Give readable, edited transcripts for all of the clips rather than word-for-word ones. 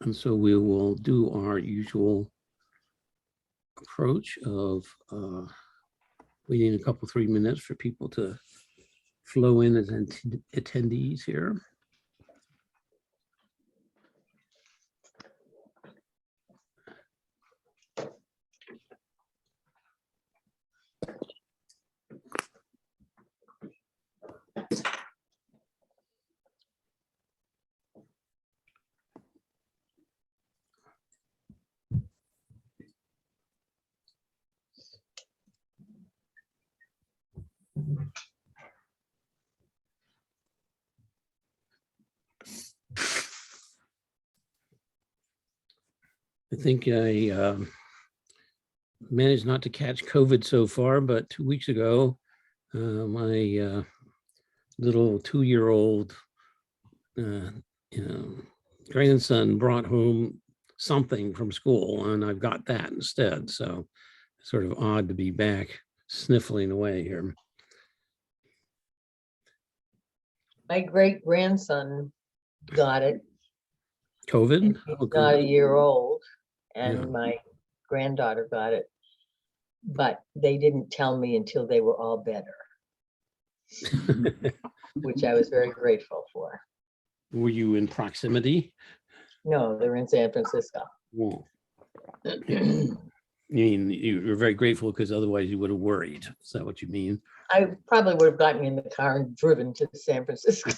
And so we will do our usual approach of waiting a couple, 3 minutes for people to flow in as attendees here. I think I managed not to catch COVID so far, but 2 weeks ago, my little 2-year-old grandson brought home something from school, and I've got that instead. So it's sort of odd to be back sniffling away here. My great grandson got it. COVID? He's Oh, not a year old, and Yeah. my granddaughter got it, but they didn't tell me until they were all better, which I was very grateful for. Were you in proximity? No, they're in San Francisco. Well, you mean you were very grateful because otherwise you would have worried. Is that what you mean? I probably would have gotten in the car and driven to San Francisco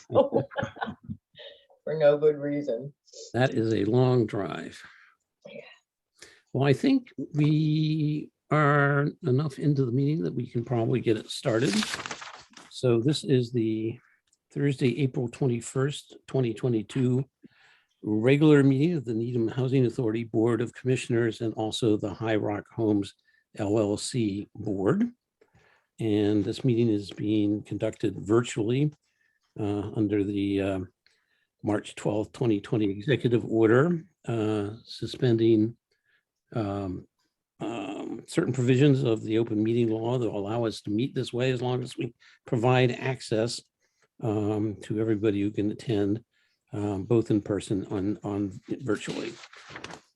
for no good reason. That is a long drive. Yeah. Well, I think we are enough into the meeting that we can probably get it started. So this is the Thursday, April 21st, 2022 regular meeting of the Needham Housing Authority Board of Commissioners and also the High Rock Homes LLC Board. And this meeting is being conducted virtually under the March 12th, 2020 executive order suspending certain provisions of the open meeting law that allow us to meet this way as long as we provide access to everybody who can attend both in person on virtually.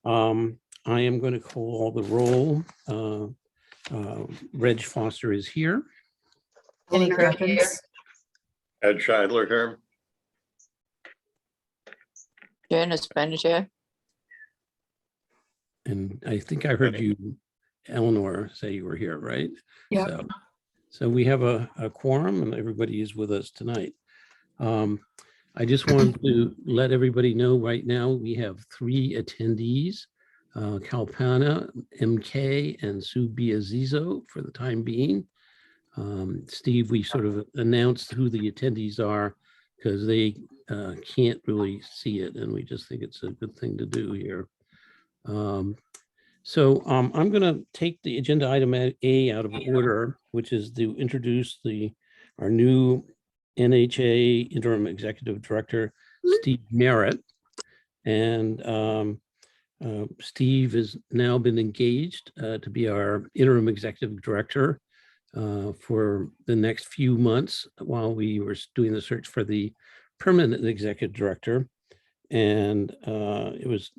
I am going to call the roll. Reg Foster is here. Any here? Ed Scheidler here. Janice Benninger. And I think I heard you, Eleanor, say you were here, right? Yeah. So we have a quorum and everybody is with us tonight. I just wanted to let everybody know right now we have 3 attendees, Kalpana, MK, and Sue Biazizo for the time being. Steve, we sort of announced who the attendees are because they can't really see it, and we just think it's a good thing to do here. So I'm going to take the agenda item A out of order, which is to introduce our new NHA Interim Executive Director, Steve Merritt. And Steve has now been engaged to be our Interim Executive Director for the next few months while we were doing the search for the permanent Executive Director. And it was,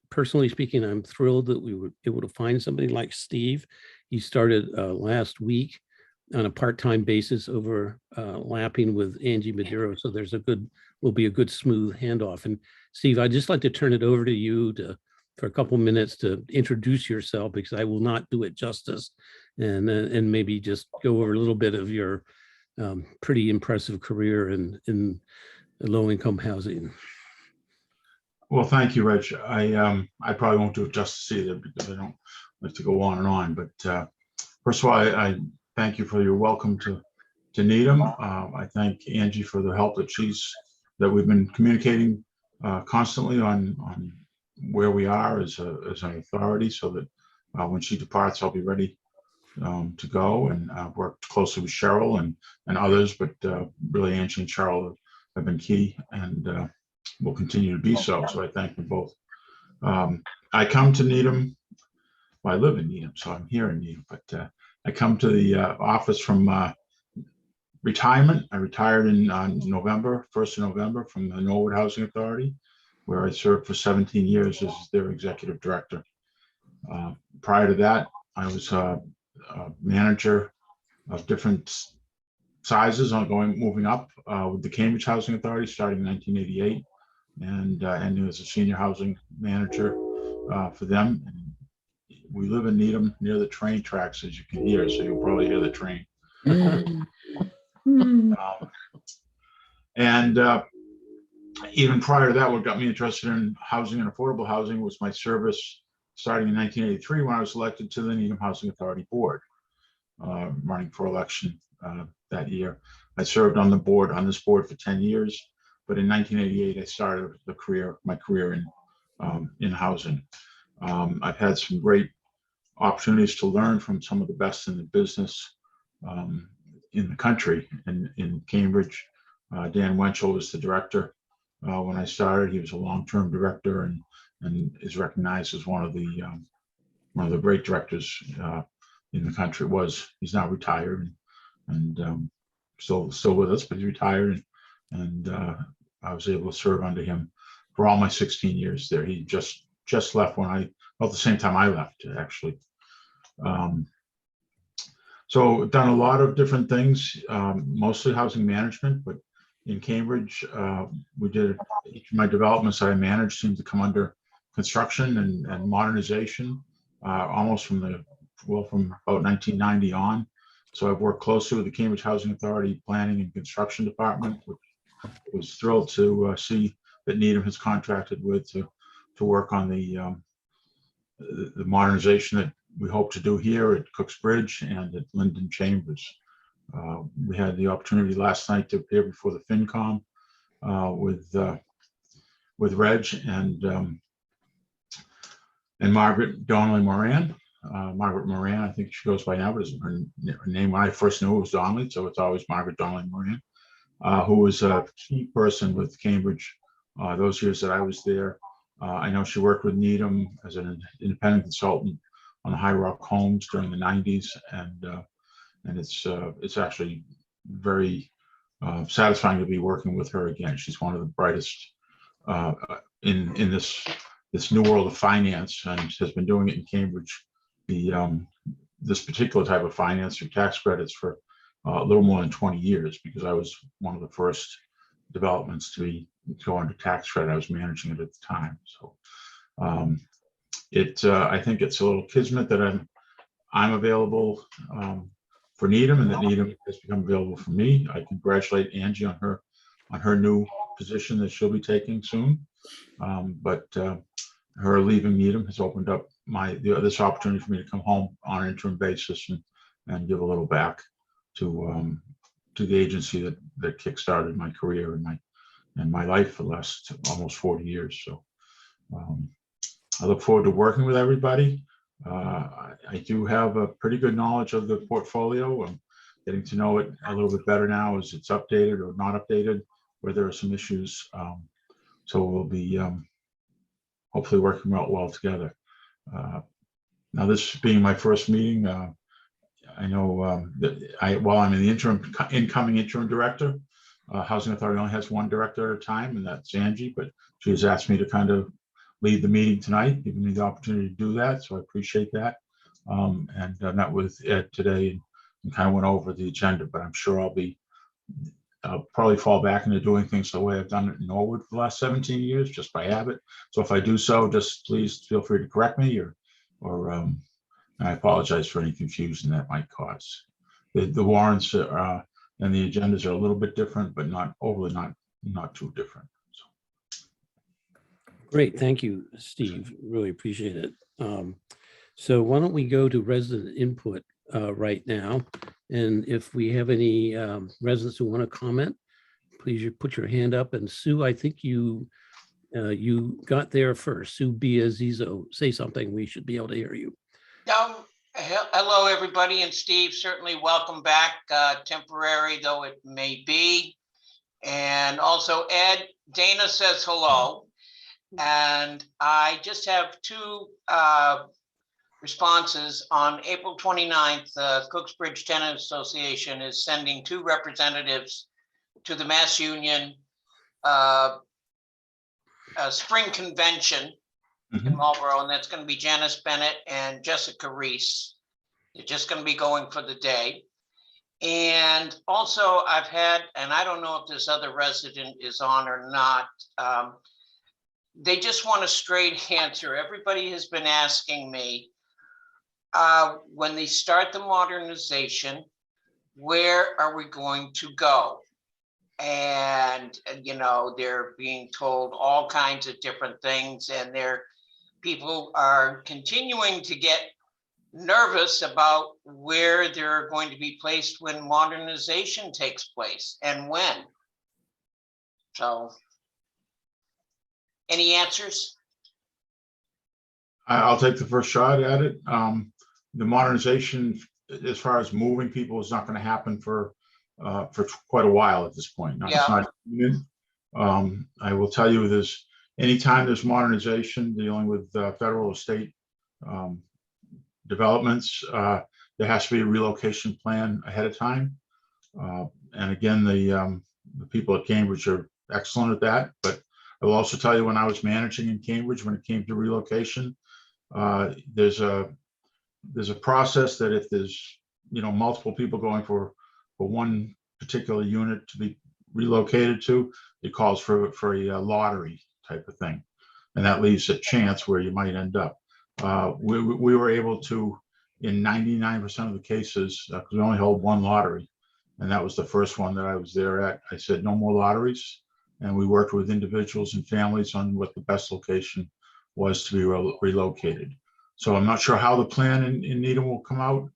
personally speaking, I'm thrilled that we were able to find somebody like Steve. He started last week on a part-time basis overlapping with Angie Maduro. So there's will be a good smooth handoff. And Steve, I'd just like to turn it over to you for a couple minutes to introduce yourself, because I will not do it justice, and maybe just go over a little bit of your pretty impressive career in low-income housing. Well, thank you, Reg. I probably won't do it justice either because I don't like to go on and on. But first of all, I thank you for your welcome to Needham. I thank Angie for the help that we've been communicating constantly on where we are as an authority, so that when she departs, I'll be ready to go, and worked closely with Cheryl and others, but really Angie and Cheryl have been key, and will continue to be so. So I thank them both. I come to Needham. Well, I live in Needham, so I'm here in Needham, but I come to the office from retirement. I retired in November, 1st of November, from the Norwood Housing Authority, where I served for 17 years as their executive director. Prior to that, I was a manager of different sizes, moving up with the Cambridge Housing Authority starting in 1988, and ending as a senior housing manager for them. And we live in Needham near the train tracks, as you can hear, so you'll probably hear the train. And even prior to that, what got me interested in housing and affordable housing was my service starting in 1983 when I was elected to the Needham Housing Authority Board, running for election that year. I served on this board for 10 years, but in 1988, I started my career in housing. I've had some great opportunities to learn from some of the best in the business in the country. In Cambridge, Dan Wenchel was the director when I started. He was a long-term director and is recognized as one of the great directors in the country. He's now retired and still with us, but he's retired, and I was able to serve under him for all my 16 years there. He just left at the same time I left, actually. So I've done a lot of different things, mostly housing management, but in Cambridge, each of my developments that I managed seemed to come under construction and modernization, almost from about 1990 on. So I've worked closely with the Cambridge Housing Authority Planning and Construction Department, which was thrilled to see that Needham has contracted with to work on the modernization that we hope to do here at Cooks Bridge and at Linden Chambers. We had the opportunity last night to appear before the FinCom with Reg and Margaret Donnelly Moran. Margaret Moran, I think she goes by now, but her name when I first knew it was Donnelly, so it's always Margaret Donnelly Moran, who was a key person with Cambridge those years that I was there. I know she worked with Needham as an independent consultant on the High Rock homes during the 90s, and it's actually very satisfying to be working with her again. She's one of the brightest in this new world of finance, and has been doing it in Cambridge. This particular type of finance through tax credits for a little more than 20 years, because I was one of the first developments to go under tax credit. I was managing it at the time. So I think it's a little kismet that I'm available for Needham, and that Needham has become available for me. I congratulate Angie on her new position that she'll be taking soon. But her leaving Needham has opened up this opportunity for me to come home on an interim basis and give a little back to the agency that kickstarted my career and my life for the last almost 40 years. So I look forward to working with everybody. I do have a pretty good knowledge of the portfolio. I'm getting to know it a little bit better now as it's updated or not updated, where there are some issues. So we'll be hopefully working well together. Now, this being my first meeting, I know that while I'm in the incoming interim director, Housing Authority only has one director at a time, and that's Angie, but she has asked me to kind of lead the meeting tonight, giving me the opportunity to do that. So I appreciate that. And I met with Ed today and kind of went over the agenda, but I'm sure I'll probably fall back into doing things the way I've done it in Norwood for the last 17 years, just by habit. So if I do so, just please feel free to correct me, or I apologize for any confusion that might cause. The warrants and the agendas are a little bit different, but not overly, not too different. Great, thank you, Steve. Really appreciate it. So why don't we go to resident input right now? And if we have any residents who want to comment, please put your hand up. And Sue, I think you got there first. Sue Biazizo, say something. We should be able to hear you. Hello, everybody, and Steve, certainly welcome back, temporary though it may be. And also Ed, Dana says hello. And I just have two responses. On April 29th, Cooks Bridge Tenant Association is sending 2 representatives to the Mass Union spring convention in Mhm. Marlboro, and that's going to be Janice Bennett and Jessica Reese. They're just going to be going for the day. And also I've had, and I don't know if this other resident is on or not, they just want a straight answer. Everybody has been asking me, when they start the modernization, where are we going to go? And, you know, they're being told all kinds of different things, and people are continuing to get nervous about where they're going to be placed when modernization takes place and when. So, any answers? I'll take the first shot at it. The modernization, as far as moving people, is not going to happen for quite a while at this point. It's Yeah. not imminent. I will tell you, anytime there's modernization dealing with federal or state developments, there has to be a relocation plan ahead of time. And again, the people at Cambridge are excellent at that. But I will also tell you, when I was managing in Cambridge, when it came to relocation, there's a process that if there's multiple people going for one particular unit to be relocated to, it calls for a lottery type of thing, and that leaves a chance where you might end up. We were able to, in 99% of the cases, because we only hold one lottery, and that was the first one that I was there at. I said no more lotteries, and we worked with individuals and families on what the best location was to be relocated. So I'm not sure how the plan in Needham will come out,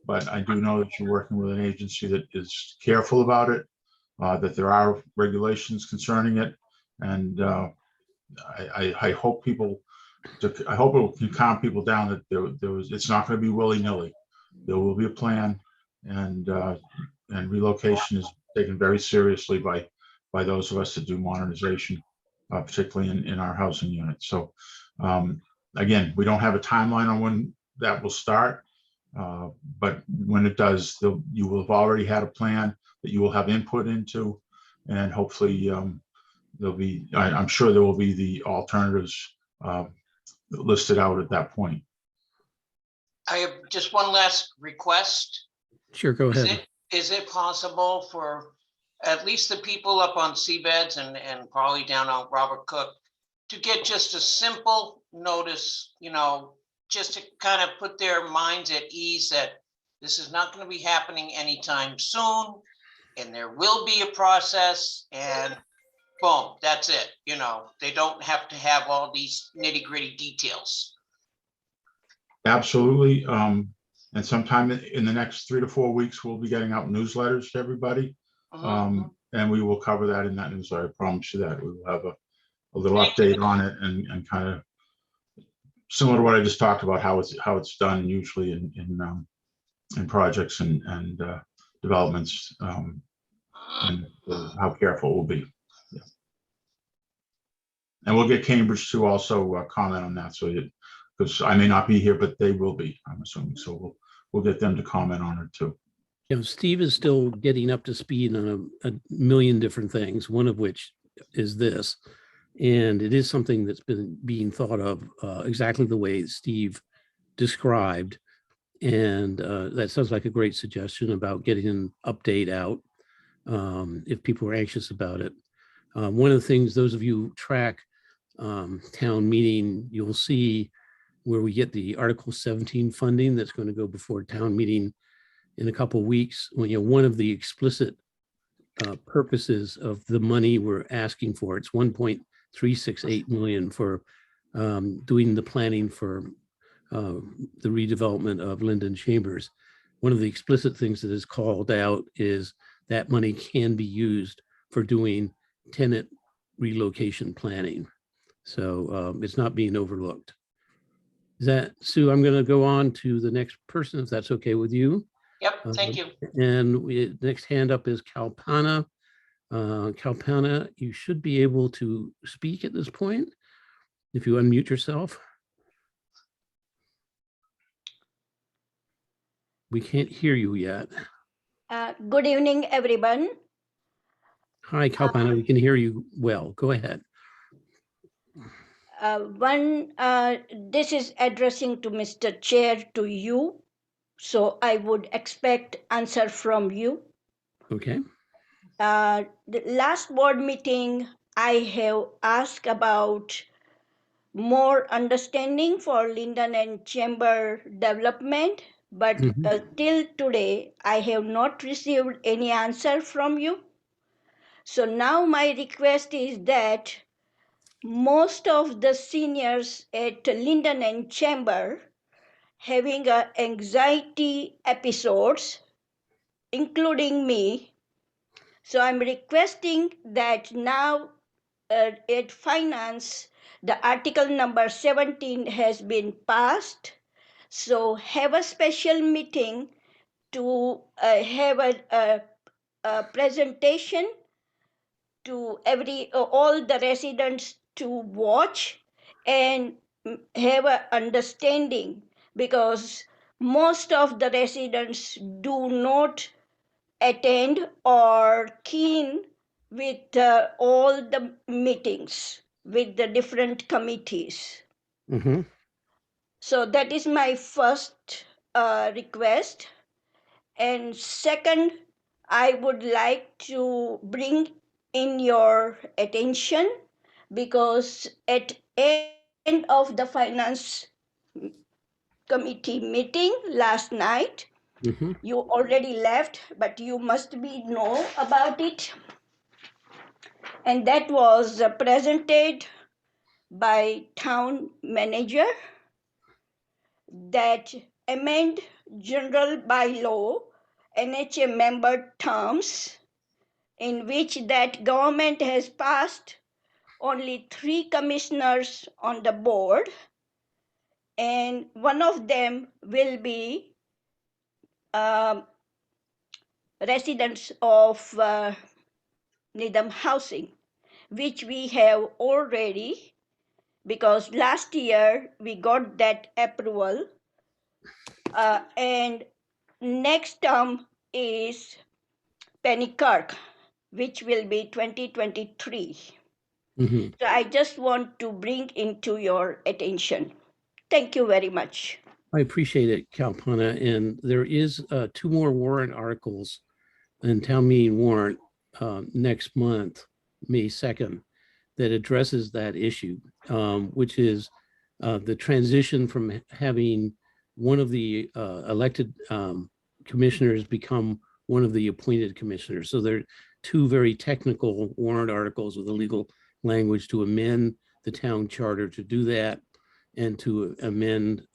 but I do know that you're working with an agency that is careful about it, that there are regulations concerning it, and I hope I hope it can calm people down that it's not going to be willy-nilly. There will be a plan, and relocation is taken very seriously by those of us that do modernization, particularly in our housing unit. So again, we don't have a timeline on when that will start, but when it does, you will have already had a plan that you will have input into, and hopefully I'm sure there will be the alternatives listed out at that point. I have just one last request. Sure, go ahead. Is it possible for at least the people up on Seabeds and probably down on Robert Cook to get just a simple notice, just to kind of put their minds at ease that this is not going to be happening anytime soon, and there will be a process, and boom, that's it. They don't have to have all these nitty-gritty details. Absolutely. And sometime in the next 3 to 4 weeks, we'll be getting out newsletters to everybody. And we will cover that in that newsletter. I promise you that. We will have a little update on it, and kind of similar to what I just talked about, how it's done usually in projects and developments, and how careful we'll be. Yeah. And we'll get Cambridge to also comment on that, because I may not be here, but they will be, I'm assuming. So we'll get them to comment on it too. Steve is still getting up to speed on a million different things, one of which is this. And it is something that's been being thought of exactly the way Steve described. And that sounds like a great suggestion about getting an update out if people are anxious about it. One of the things, those of you who track town meeting, you'll see where we get the Article 17 funding that's going to go before town meeting in a couple of weeks. One of the explicit purposes of the money we're asking for, it's 1.368 million for doing the planning for the redevelopment of Linden Chambers. One of the explicit things that is called out is that money can be used for doing tenant relocation planning. So it's not being overlooked. Sue, I'm going to go on to the next person, if that's okay with you. Yep, thank you. And next hand up is Kalpana. Kalpana, you should be able to speak at this point if you unmute yourself. We can't hear you yet. Good evening, everyone. Hi, Kalpana, we can hear you well. Go ahead. this is addressing to Mr. Chair to you, so I would expect answer from you. Okay. The last board meeting, I have asked about more understanding for Linden and Chamber development, but Mhm. till today, I have not received any answer from you. So now my request is that most of the seniors at Linden and Chamber having anxiety episodes, including me. So I'm requesting that now at finance, the article number 17 has been passed. So have a special meeting to have a presentation to all the residents to watch and have a understanding, because most of the residents do not attend or keen with all the meetings with the different committees. Mhm. So that is my first request. And second, I would like to bring in your attention, because at end of the finance committee meeting last night, Mhm. you already left, but you must be know about it. And that was presented by town manager, that amend general bylaw NHA member terms, in which that government has passed only 3 commissioners on the board, and one of them will be residents of Needham housing, which we have already, because last year we got that approval, and next term is Pennykirk, which will be 2023. Mhm. So I just want to bring into your attention. Thank you very much. I appreciate it, Kalpana. And there is 2 more warrant articles in town meeting warrant next month, May 2nd, that addresses that issue, which is the transition from having one of the elected commissioners become one of the appointed commissioners. So there are 2 very technical warrant articles with the legal language to amend the town charter to do that, and to amend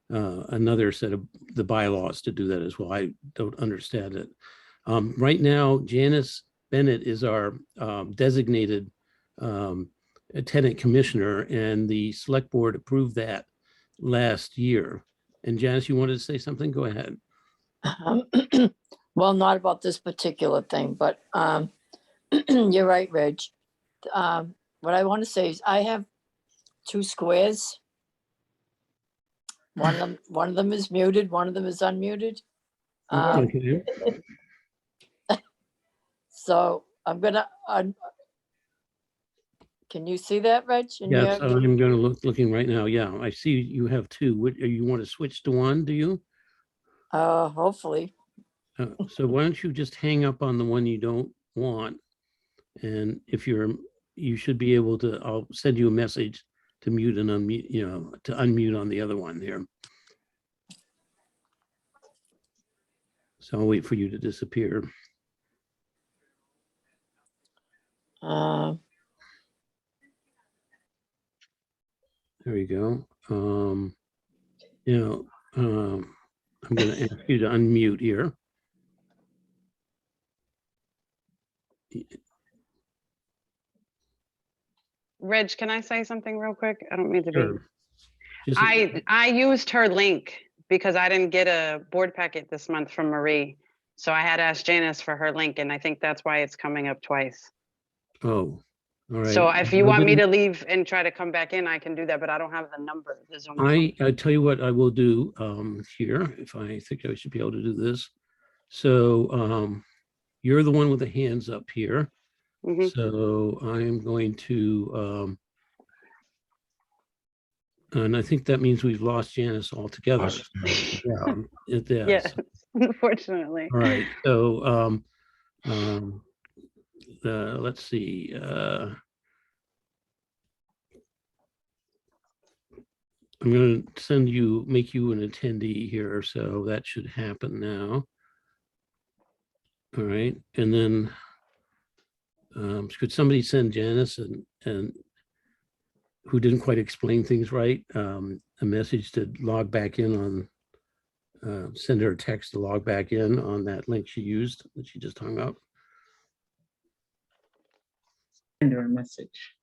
another set of the bylaws to do that as well. I don't understand it. Right now, Janice Bennett is our designated tenant commissioner, and the select board approved that last year. And Janice, you wanted to say something? Go ahead. Well, not about this particular thing, but you're right, Reg. What I want to say is I have 2 squares. One of them is muted, one of them is unmuted. Okay. So I'm gonna, can you see that, Reg? in Yes, your- I'm going to looking right now. Yeah, I see you have 2. What, you want to switch to one, do you? Hopefully. So why don't you just hang up on the one you don't want? And if you should be able to, I'll send you a message to mute and unmute, to unmute on the other one here. So I'll wait for you to disappear. Uh, There you go. I'm going to ask you to unmute here. Reg, can I say something real quick? I don't mean to be. Sure. Just- I used her link because I didn't get a board packet this month from Marie. So I had asked Janice for her link, and I think that's why it's coming up twice. Oh, all right. So if you want me to leave and try to come back in, I can do that, but I don't have the number. The Zoom number. I tell you what I will do here, if I think I should be able to do this. So you're the one with the hands up here. Mhm. So I'm going to And I think that means we've lost Janice altogether. Yeah, it does. Yes, unfortunately. All right, so let's see. I'm going to make you an attendee here, so that should happen now. All right, and then could somebody send Janice and who didn't quite explain things right, a message to log back in on, send her a text to log back in on that link she used that she just hung up. Send her a message.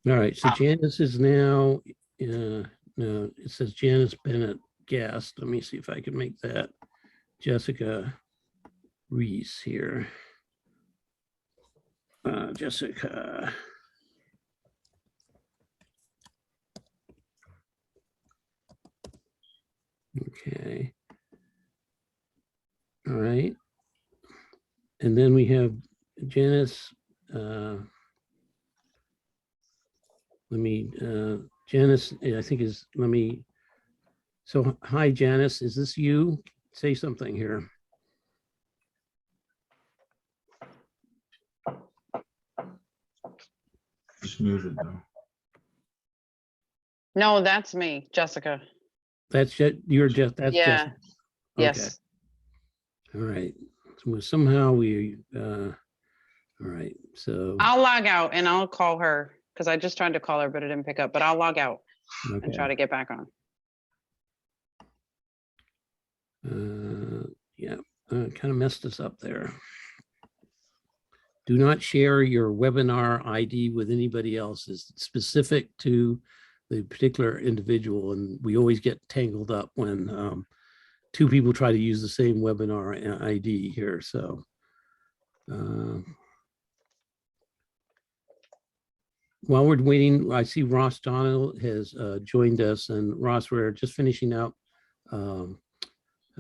All right, so Janice is now, no, it says Janice Bennett guest. Let me see if I can make that Jessica Reese here. Jessica. Okay. All right. And then we have Janice. Janice, I think so hi, Janice, is this you? Say something here. Just muted though. No, that's me, Jessica. That's you're just, that's Yeah. Jessica. Okay. Yes. All right. So somehow all right, so. I'll log out and I'll call her because I just tried to call her, but it didn't pick up, but I'll log out and try to get back on. Yeah, kind of messed us up there. Do not share your webinar ID with anybody else. It's specific to the particular individual, and we always get tangled up when two people try to use the same webinar ID here. So while we're waiting, I see Ross Donald has joined us, and Ross, we're just finishing out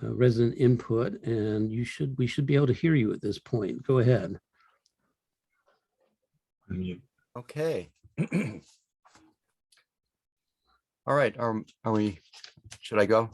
resident input, and we should be able to hear you at this point. Go ahead. Okay. All right. Should I go?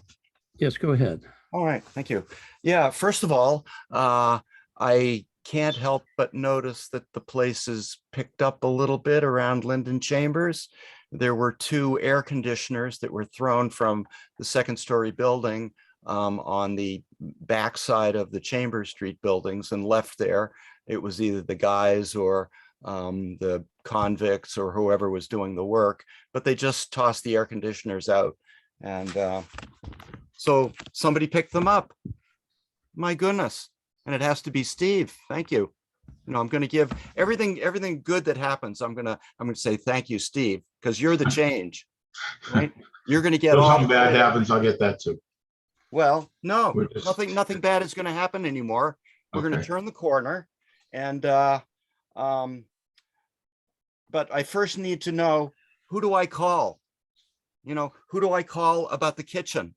Yes, go ahead. All right. Thank you. Yeah. First of all, I can't help but notice that the place is picked up a little bit around Linden Chambers. There were 2 air conditioners that were thrown from the 2nd-story building on the backside of the Chambers Street buildings and left there. It was either the guys or the convicts or whoever was doing the work, but they just tossed the air conditioners out. And so somebody picked them up. My goodness. And it has to be Steve. Thank you. You know, I'm going to give everything good that happens. I'm going to say thank you, Steve, because you're the change, right? You're going to get If all something bad happens, I'll get that too. Well, no, We're just- nothing bad is going to happen anymore. We're going to Okay. turn the corner, and but I first need to know, who do I call? You know, who do I call about the kitchen?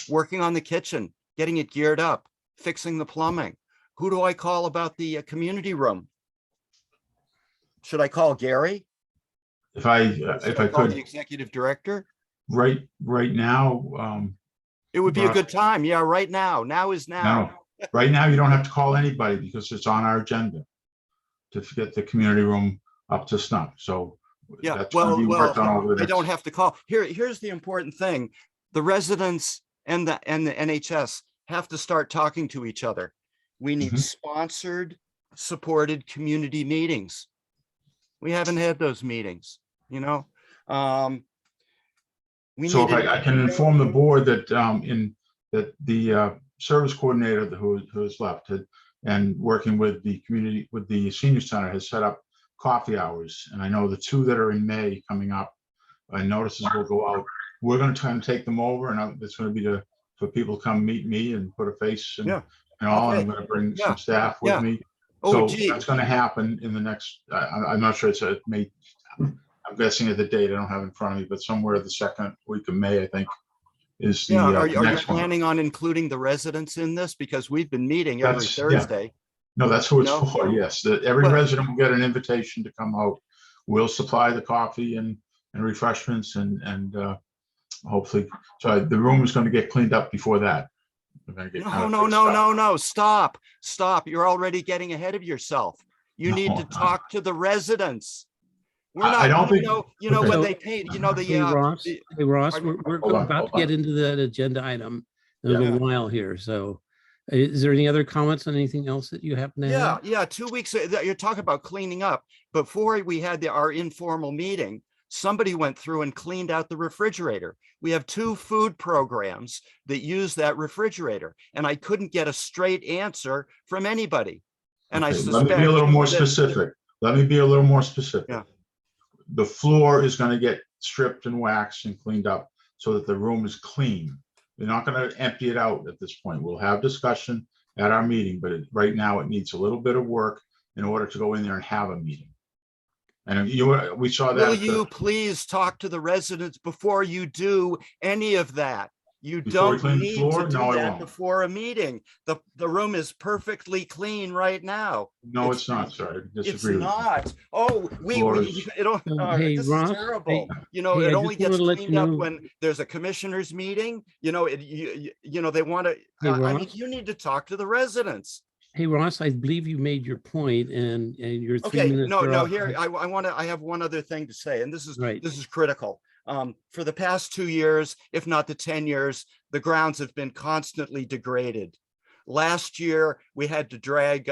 Working on the kitchen, getting it geared up, fixing the plumbing. Who do I call about the community room? Should I call Gary? If I call the could, executive director? right now, It would be a Ross. good time. Yeah, right now. Now is now. no, right now you don't have to call anybody because it's on our agenda to get the community room up to snuff. So Yeah, that's gonna be worked on over the I don't next- have to call. Here's the important thing. The residents and the NHS have to start talking to each other. We need Mhm. sponsored, supported community meetings. We haven't had those meetings, you know? We So if needed- I can inform the board that that the service coordinator who has left and working with the community, with the senior center, has set up coffee hours. And I know the 2 that are in May coming up, notices will go out. We're gonna try and take them over, and it's gonna be for people to come meet me and put a face and Yeah. all, and Okay. I'm gonna bring Yeah. some staff with Yeah. me. Oh, So gee. that's gonna happen in the next, I'm not sure, it may, I'm guessing at the date I don't have in front of me, but somewhere the second week of May, I think, is the Yeah, are you next one. planning on including the residents in this? Because we've been meeting every That's- yeah. Thursday. No, that's who it's No? for, yes. Every Well- resident will get an invitation to come out. We'll supply the coffee and refreshments and hopefully, so the room is going to get cleaned up before that. We're gonna get kind No, of no, fixed no, up. no, no, stop, stop. You're already getting ahead of yourself. You need No, to I'm not. talk to the residents. We're I not, don't think- you know, okay. when So- they paint, you know, Hey, Ross, the- hey, Ross, pardon? we're Hold on, about hold to get on. into that agenda item in a Yeah. little while here. So is there any other comments on anything else that you happen to Yeah, have? yeah, 2 weeks, you're talking about cleaning up. Before we had our informal meeting, somebody went through and cleaned out the refrigerator. We have 2 food programs that use that refrigerator, and I couldn't get a straight answer from anybody. And I Okay, suspect. let me be a little more that- specific. Let me be a little more specific. Yeah. The floor is going to get stripped and waxed and cleaned up so that the room is clean. We're not going to empty it out at this point. We'll have discussion at our meeting, but right now it needs a little bit of work in order to go in there and have a meeting. And we saw that. Will at the- you please talk to the residents before you do any of that? You Before we don't clean the need floor? to do No, I that won't. before a meeting. The room is perfectly clean right now. No, it's not, sir. I It's disagree with you. not. Oh, Floor is- Hey, this Ross, is terrible. You know, hey, I it just only gets wanted to let cleaned you up know- when there's a commissioners meeting. You know, you know, they want to, Hey, I mean, Ross? you need to talk to the residents. Hey, Ross, I believe you made your point and your 3 Okay, minutes. no, are no, up. here, I have one other thing to say, and this Right. is critical. For the past 2 years, if not the 10 years, the grounds have been constantly degraded. Last year, we had to drag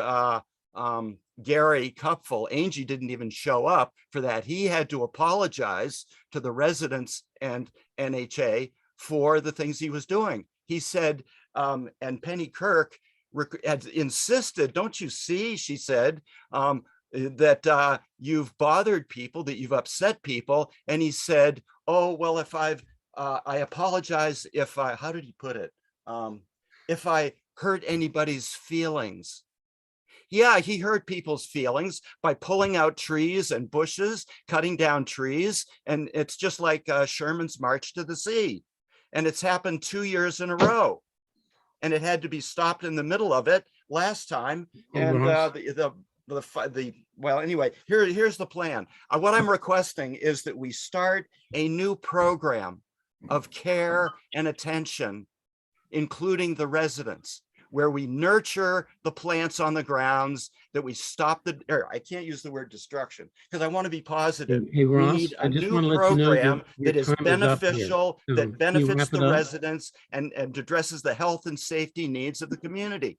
Gary Cupful. Angie didn't even show up for that. He had to apologize to the residents and NHA for the things he was doing. He said, and Penny Kirk had insisted, don't you see, she said, that you've bothered people, that you've upset people. And he said, oh, well, if I apologize if how did he put it? If I hurt anybody's feelings. Yeah, he hurt people's feelings by pulling out trees and bushes, cutting down trees. And it's just like Sherman's March to the Sea. And it's happened 2 years in a row. And it had to be stopped in the middle of it last time. Hey, And Ross. well, anyway, here's the plan. What I'm requesting is that we start a new program of care and attention, including the residents, where we nurture the plants on the grounds, that we stop I can't use the word destruction because I want to be positive. Hey, We Ross, need I a just new want to let you know program your that is time is up here. beneficial, So, that can you benefits wrap it the up? residents and addresses the health and safety needs of the community.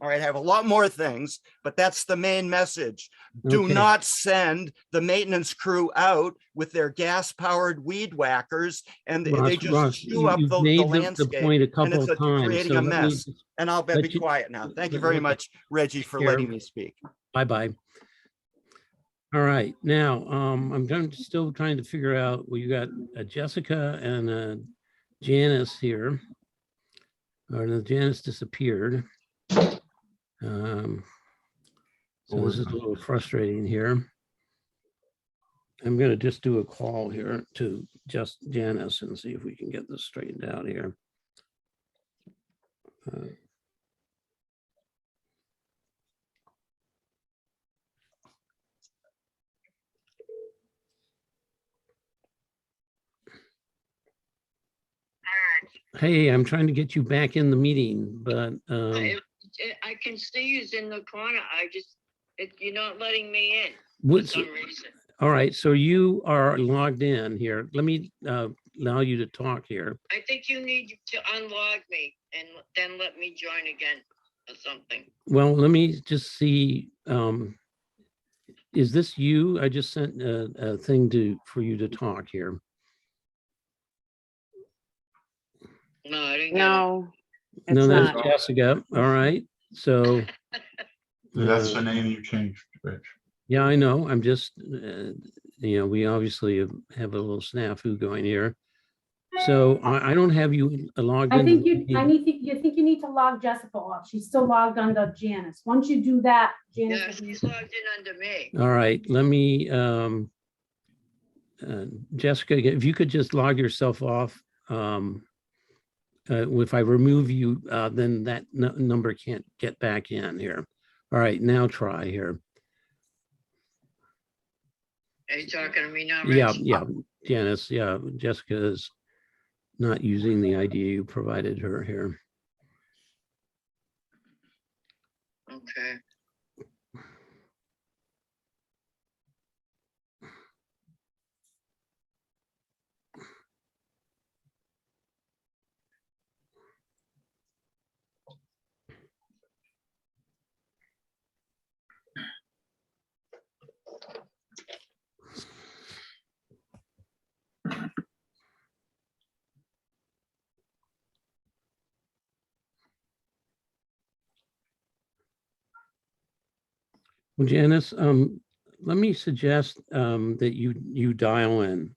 All right, I have a lot more things, but that's the main message. Do Okay. not send the maintenance crew out with their gas-powered weed whackers and they Ross, just Ross, chew up you've the made the landscape. point a And couple it's of times. creating So a let me mess. just- And I'll let be you- quiet now. Thank you let- very let- much, Reggie, for care. letting me speak. Bye-bye. All right, now, I'm still trying to figure out, well, you got Jessica and Janice here. Or Janice disappeared. So this is a little frustrating here. I'm gonna just do a call here to just Janice and see if we can get this straightened out here. Hey, I'm trying to get you back in the meeting, but I can see you in the corner. You're not letting me in for what's, some reason. all right, so you are logged in here. Let me allow you to talk here. I think you need to unlog me and then let me join again or something. Well, let me just see. Is this you? I just sent a thing for you to talk here. No, I didn't get it. No, No, it's that's not. Jessica. All right. So That's the name you changed, Rich. Yeah, I know. I'm just, we obviously have a little snafu going here. So I don't have you logged I in. think you need to log Jessica off. She's still logged under Janice. Once you do that, Janice. Yeah, will be- she's logged in under me. All right, let me, Jessica, if you could just log yourself off. If I remove you, then that number can't get back in here. All right, now try here. Are you talking to me now, Yeah, Rich? yeah, Janice, yeah, Jessica is not using the ID you provided her here. Okay. Well, Janice, let me suggest that you dial in,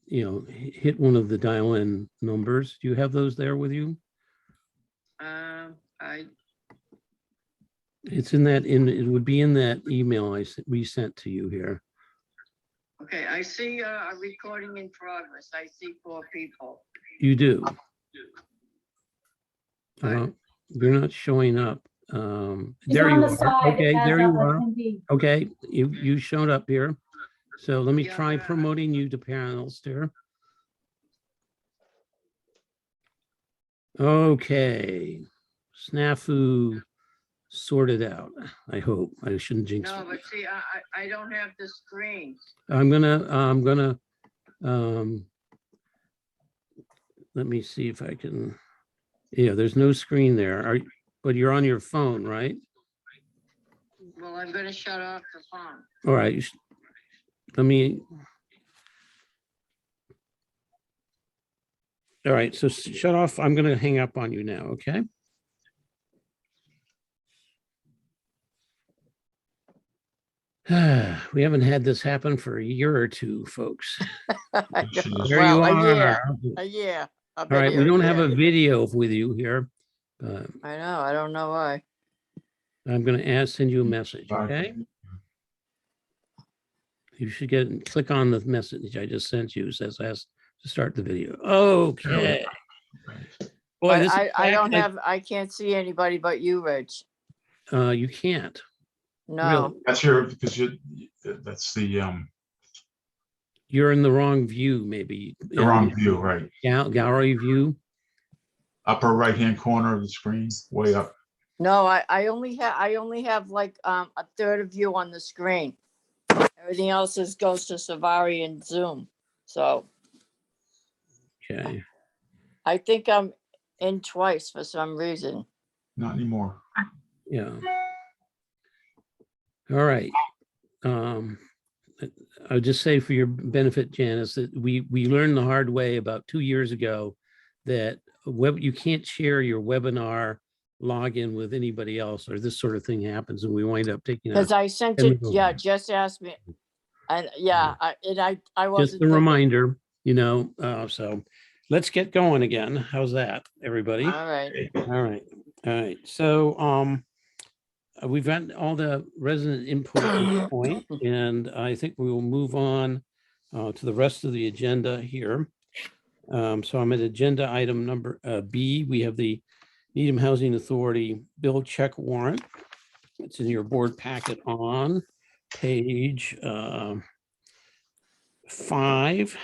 hit one of the dial in numbers. Do you have those there with you? It's it would be in that email we sent to you here. Okay, I see a recording in progress. I see 4 people. You do. Right. You're not showing up. She's There on you the are. side Okay, as there a you are. attendee. Okay, you showed up here. So let me Yeah, try but promoting you to panels here. Okay, snafu sorted out. I hope. I shouldn't jinx No, it. but see, I don't have the screen. I'm gonna let me see if I can. Yeah, there's no screen there. But you're on your phone, right? Well, I'm gonna shut off the phone. All right. Let me. All right, so shut off. I'm gonna hang up on you now, okay? We haven't had this happen for a year or two, folks. There you Well, are. a year. All right, we don't have a video with you here. I know, I don't know why. I'm gonna send you a message, okay? You should click on the message I just sent you. It says ask to start the video. Okay. Boy, But this I don't have, I can't see anybody but you, Rich. you can't. No, That's that's the You're in the wrong view, maybe. wrong view, right? Gallery view. Upper right-hand corner of the screen, way up. no, I only have like a third of you on the screen. Everything else goes to Savari and Zoom. So Okay. I think I'm in twice for some reason. Not anymore. Yeah. All right. I'll just say for your benefit, Janice, that we learned the hard way about 2 years ago that you can't share your webinar login with anybody else, or this sort of thing happens, and we wind up taking. Because I sent it, yeah, Jess asked me, and yeah, I wasn't. Just a reminder, so let's get going again. How's that, everybody? All right. All right. All right. So we've got all the resident input at this point, and I think we will move on to the rest of the agenda here. So I'm at agenda item number B. We have the Needham Housing Authority bill check warrant. It's in your board packet on page 5.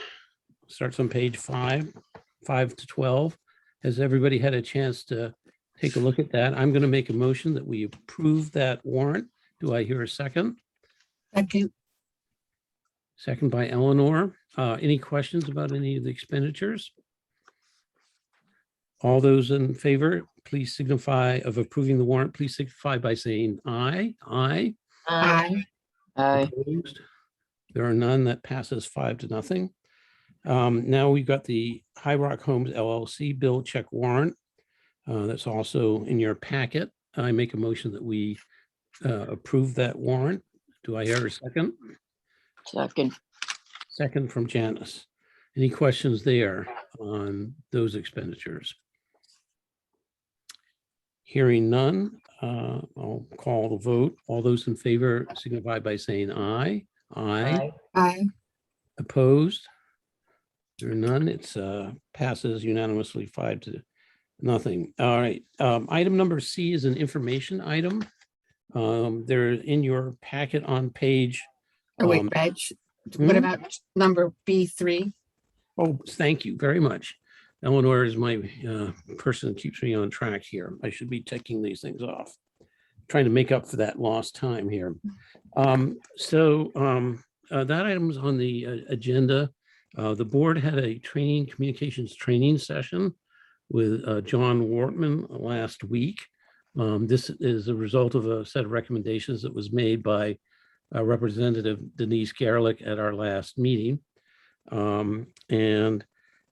Starts on page 5 to 12. Has everybody had a chance to take a look at that? I'm going to make a motion that we approve that warrant. Do I hear a second? Second. Second by Eleanor. Any questions about any of the expenditures? All those in favor, please signify of approving the warrant. Please signify by saying aye. Aye. Aye. Aye. Opposed? There are none. That passes 5-0. Now we've got the High Rock Homes LLC bill check warrant. That's also in your packet. I make a motion that we approve that warrant. Do I hear a second? Second. Second from Janice. Any questions there on those expenditures? Hearing none, I'll call the vote. All those in favor signify by saying aye. Aye. Aye. Opposed? There are none. It's passes unanimously 5-0. All right. Item number C is an information item. They're in your packet on page. Oh, wait, Reg, what about number B3? Oh, thank you very much. Eleanor is my person that keeps me on track here. I should be taking these things off. Trying to make up for that lost time here. That item is on the agenda. The board had a communications training session with John Wortman last week. This is a result of a set of recommendations that was made by Representative Denise Garlick at our last meeting. And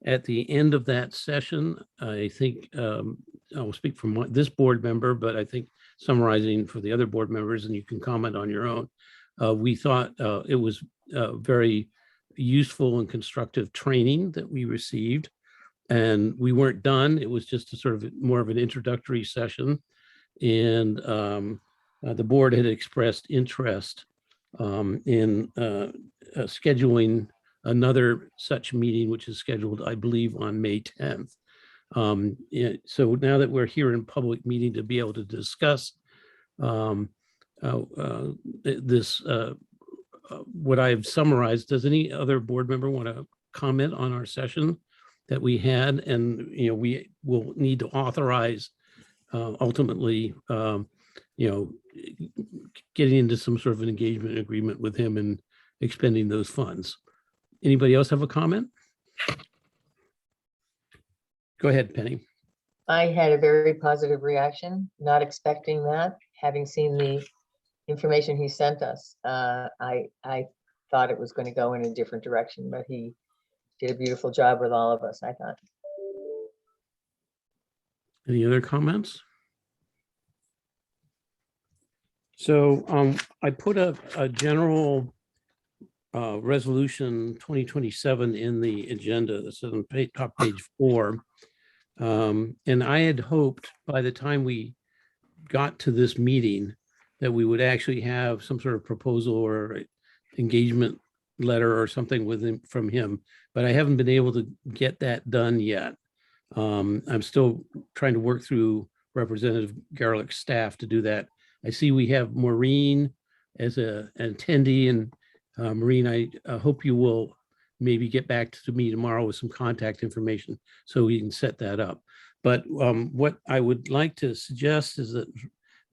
at the end of that session, I think I'll speak from this board member, but I think summarizing for the other board members, and you can comment on your own. We thought it was very useful and constructive training that we received, and we weren't done. It was just a sort of more of an introductory session, and the board had expressed interest in scheduling another such meeting, which is scheduled, I believe, on May 10th. So now that we're here in public meeting to be able to discuss this, what I've summarized, does any other board member want to comment on our session that we had? And, we will need to authorize ultimately, getting into some sort of an engagement agreement with him and expending those funds. Anybody else have a comment? Go ahead, Penny. I had a very positive reaction, not expecting that, having seen the information he sent us. I thought it was going to go in a different direction, but he did a beautiful job with all of us, I thought. Any other comments? So I put a general resolution 2027 in the agenda that's on top page 4. And I had hoped by the time we got to this meeting that we would actually have some sort of proposal or engagement letter or something with him from him, but I haven't been able to get that done yet. I'm still trying to work through Representative Garlick's staff to do that. I see we have Maureen as an attendee, and Maureen, I hope you will maybe get back to me tomorrow with some contact information so we can set that up. But what I would like to suggest is that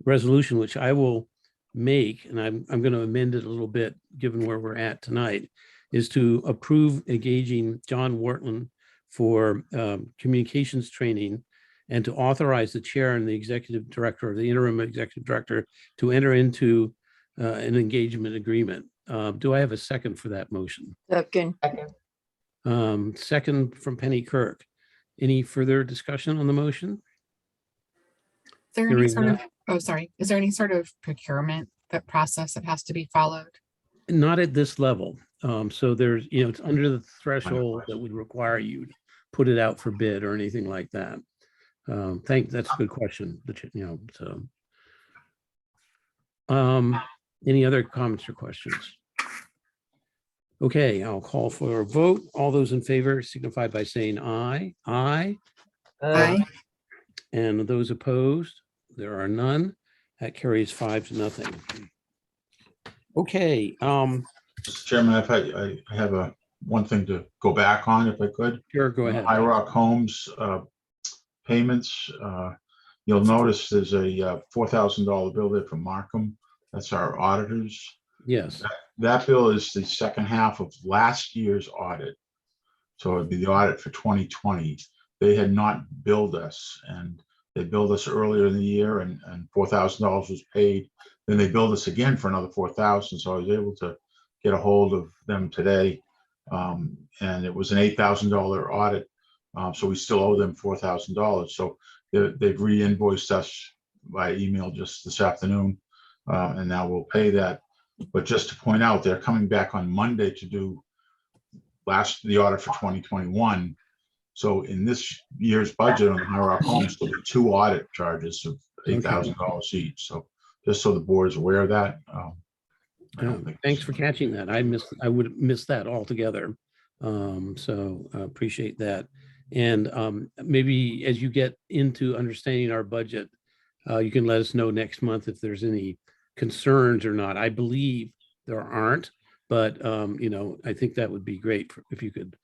resolution, which I will make, and I'm going to amend it a little bit given where we're at tonight, is to approve engaging John Wortman for communications training and to authorize the chair and the executive director or the interim executive director to enter into an engagement agreement. Do I have a second for that motion? Second. Second from Penny Kirk. Any further discussion on the motion? Is there any sort of, is there any sort of procurement process that has to be followed? Not at this level. So there's, it's under the threshold that would require you to put it out for bid or anything like that. That's a good question. Any other comments or questions? Okay, I'll call for a vote. All those in favor signify by saying aye. Aye. Aye. And those opposed, there are none. That carries 5-0. Okay. Mr. Chairman, if I have one thing to go back on, if I could. Sure, go ahead. IROC Homes payments. You'll notice there's a $4,000 bill there from Markham. That's our auditors. Yes. That bill is the second half of last year's audit. So it'd be the audit for 2020. They had not billed us, and they billed us earlier in the year, and $4,000 was paid. Then they billed us again for another $4,000. So I was able to get a hold of them today. And it was an $8,000 audit. So we still owe them $4,000. So they've re-invoiced us by email just this afternoon. And now we'll pay that. But just to point out, they're coming back on Monday to do the audit for 2021. So in this year's budget on the High Rock Homes, there'll be 2 audit charges of $8,000 each. So just so the board is aware of that. I don't think Thanks for catching that. I would have missed that altogether. So I appreciate that. And maybe as you get into understanding our budget, you can let us know next month if there's any concerns or not. I believe there aren't, but I think that would be great if you could,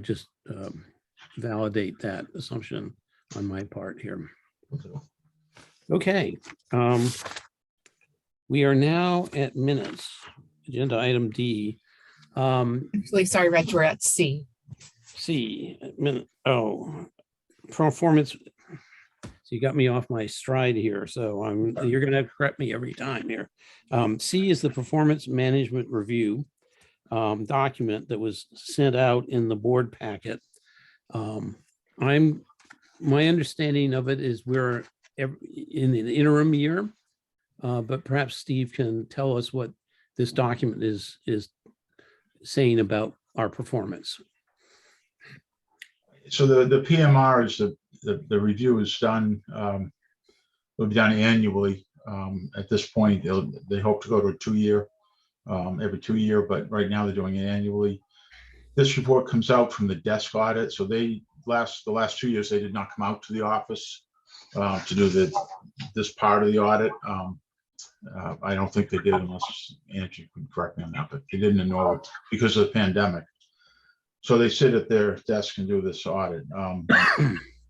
just validate that assumption on my part here. Okay. We are now at minutes, agenda item D. Actually, sorry, Reg, we're at C. Performance. So you got me off my stride here. So you're going to correct me every time here. C is the performance management review document that was sent out in the board packet. My understanding of it is we're in an interim year, but perhaps Steve can tell us what this document is saying about our performance. So the PMR is the review is done. Will be done annually. At this point, they hope to go to a 2-year, every 2 year, but right now they're doing it annually. This report comes out from the desk audit. So the last 2 years, they did not come out to the office to do this part of the audit. I don't think they did, unless Angie can correct me on that, but they didn't know because of the pandemic. So they sit at their desk and do this audit.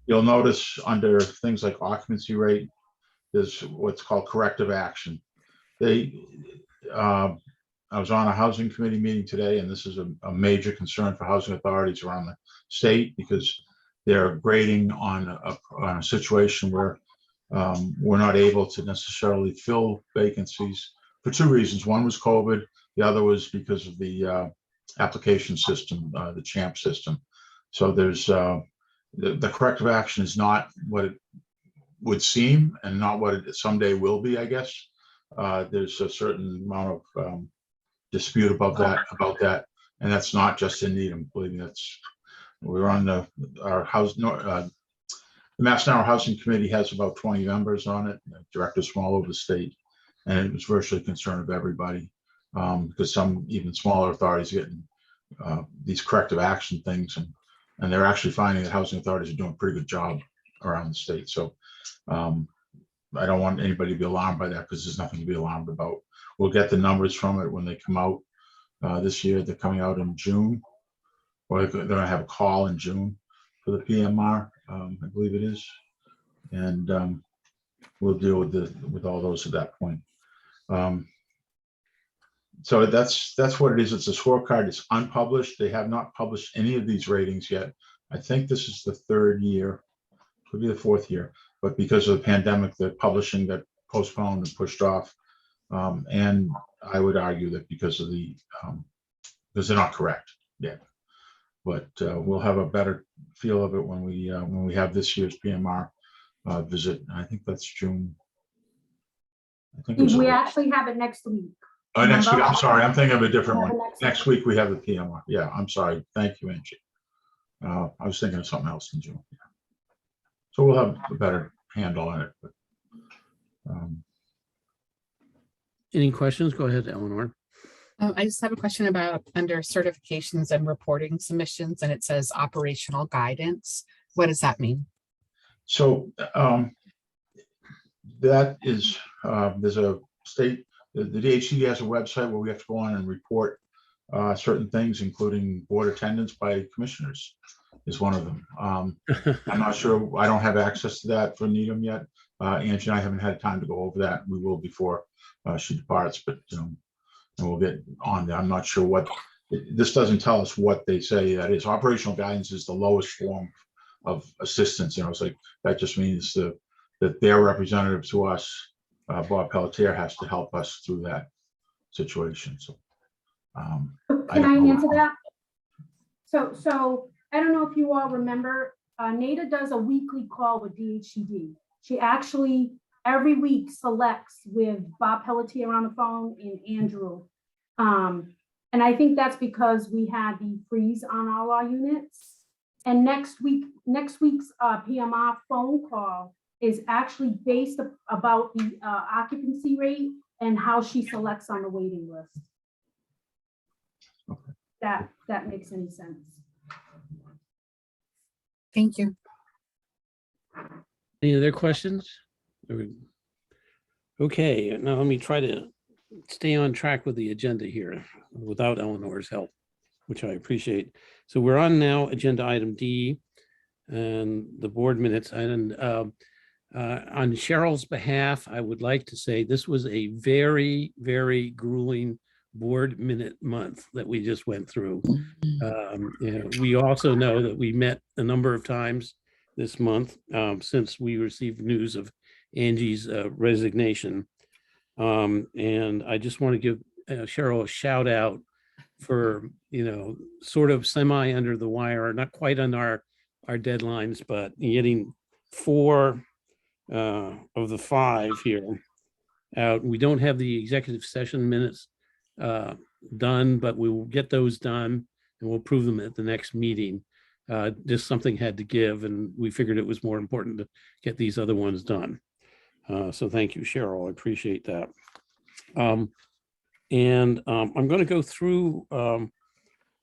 You'll notice under things like occupancy rate, there's what's called corrective action. I was on a housing committee meeting today, and this is a major concern for housing authorities around the state because they're grading on a situation where we're not able to necessarily fill vacancies for 2 reasons. One was COVID. The other was because of the application system, the CHAMP system. So there's the corrective action is not what it would seem and not what it someday will be, I guess. There's a certain amount of dispute about that. And that's not just in Needham. Believe me, we're on our house. The Mass Narrow Housing Committee has about 20 members on it, directors from all over the state. And it was virtually a concern of everybody because some even smaller authorities getting these corrective action things. And they're actually finding that housing authorities are doing a pretty good job around the state. So I don't want anybody to be alarmed by that because there's nothing to be alarmed about. We'll get the numbers from it when they come out this year. They're coming out in June, or they're going to have a call in June for the PMR, I believe it is. And we'll deal with all those at that point. So that's what it is. It's a scorecard. It's unpublished. They have not published any of these ratings yet. I think this is the 3rd year, could be the 4th year, but because of the pandemic, the publishing got postponed and pushed off. And I would argue that because they're not correct yet. But we'll have a better feel of it when we have this year's PMR visit. I think that's June. I think We actually have it next week. next week. I'm sorry, I'm thinking of a different one. Next week we have the PMR. Yeah, I'm sorry. Thank you, Angie. I was thinking of something else in June. Yeah. So we'll have a better handle on it. But, any questions? Go ahead, Eleanor. I just have a question about under certifications and reporting submissions, and it says operational guidance. What does that mean? So that is, there's a state, the DHC has a website where we have to go on and report certain things, including board attendance by commissioners is one of them. I'm not sure, I don't have access to that for Needham yet. Angie and I haven't had time to go over that. We will before she departs, but and we'll get on there. I'm not sure what, this doesn't tell us what they say that is. Operational guidance is the lowest form of assistance. It's like, that just means that their representative to us, Bob Pelletier, has to help us through that situation. So can I answer that? So I don't know if you all remember, NADA does a weekly call with DHCD. She actually, every week selects with Bob Pelletier on the phone and Andrew. And I think that's because we had the freeze on all our units. And next week's PMR phone call is actually based about the occupancy rate and how she selects on the waiting list. Okay. That makes any sense. Thank you. Any other questions? Okay, now let me try to stay on track with the agenda here without Eleanor's help, which I appreciate. So we're on now agenda item D and the board minutes. And on Cheryl's behalf, I would like to say this was a very, very grueling board minute month that we just went through. We also know that we met a number of times this month since we received news of Angie's resignation. And I just want to give Cheryl a shout out for, sort of semi under the wire, not quite on our deadlines, but getting 4 of the 5 here out. We don't have the executive session minutes done, but we will get those done and we'll prove them at the next meeting. Just something had to give, and we figured it was more important to get these other ones done. So thank you, Cheryl. I appreciate that. I'm going to go through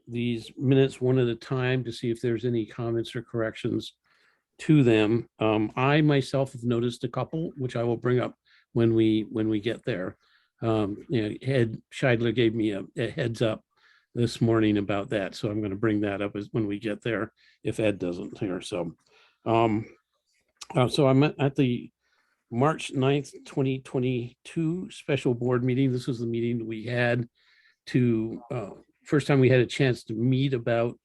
these minutes one at a time to see if there's any comments or corrections to them. I myself have noticed a couple, which I will bring up when we get there. Ed Scheidler gave me a heads up this morning about that, so I'm going to bring that up when we get there if Ed doesn't here. So, so I'm at the March 9th, 2022 special board meeting. This was the meeting we had to first time we had a chance to meet about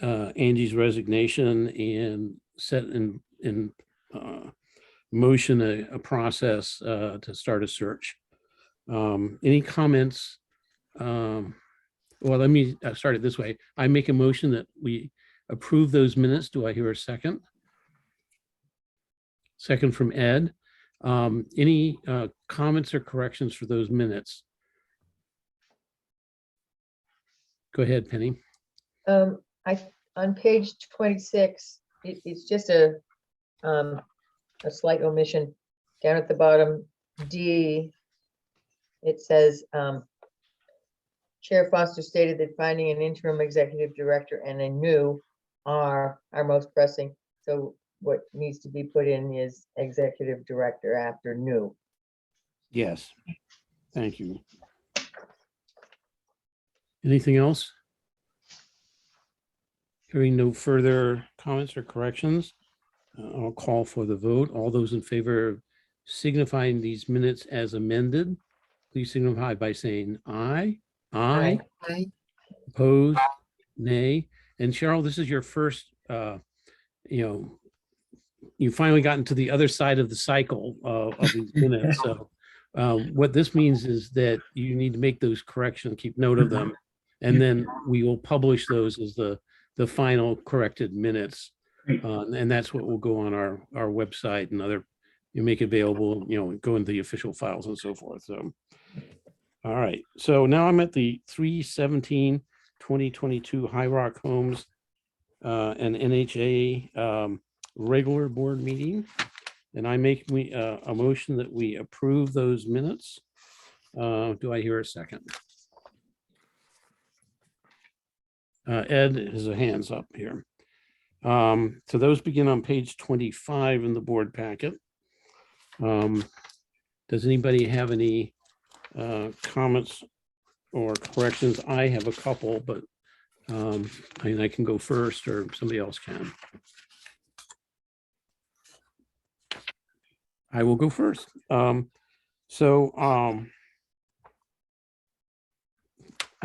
Angie's resignation and set in motion a process to start a search. Any comments? Well, let me start it this way. I make a motion that we approve those minutes. Do I hear a second? Second from Ed. Any comments or corrections for those minutes? Go ahead, Penny. On page 26, it's just a slight omission down at the bottom. D, it says, Chair Foster stated that finding an interim executive director and a new are most pressing. So what needs to be put in is executive director after new. Yes, thank you. Anything else? Hearing no further comments or corrections, I'll call for the vote. All those in favor of signifying these minutes as amended, please signify by saying aye. Aye. Aye. Opposed? Nay. And Cheryl, this is your first, you finally gotten to the other side of the cycle of these minutes. So what this means is that you need to make those corrections, keep note of them, and then we will publish those as the final corrected minutes. And that's what will go on our website and you make it available, go into the official files and so forth. So, all right. So now I'm at the 3/17/2022 High Rock Homes and NHA regular board meeting. And I make a motion that we approve those minutes. Do I hear a second? Ed has a hands up here. So those begin on page 25 in the board packet. Does anybody have any comments or corrections? I have a couple, but I can go first or somebody else can. I will go first. I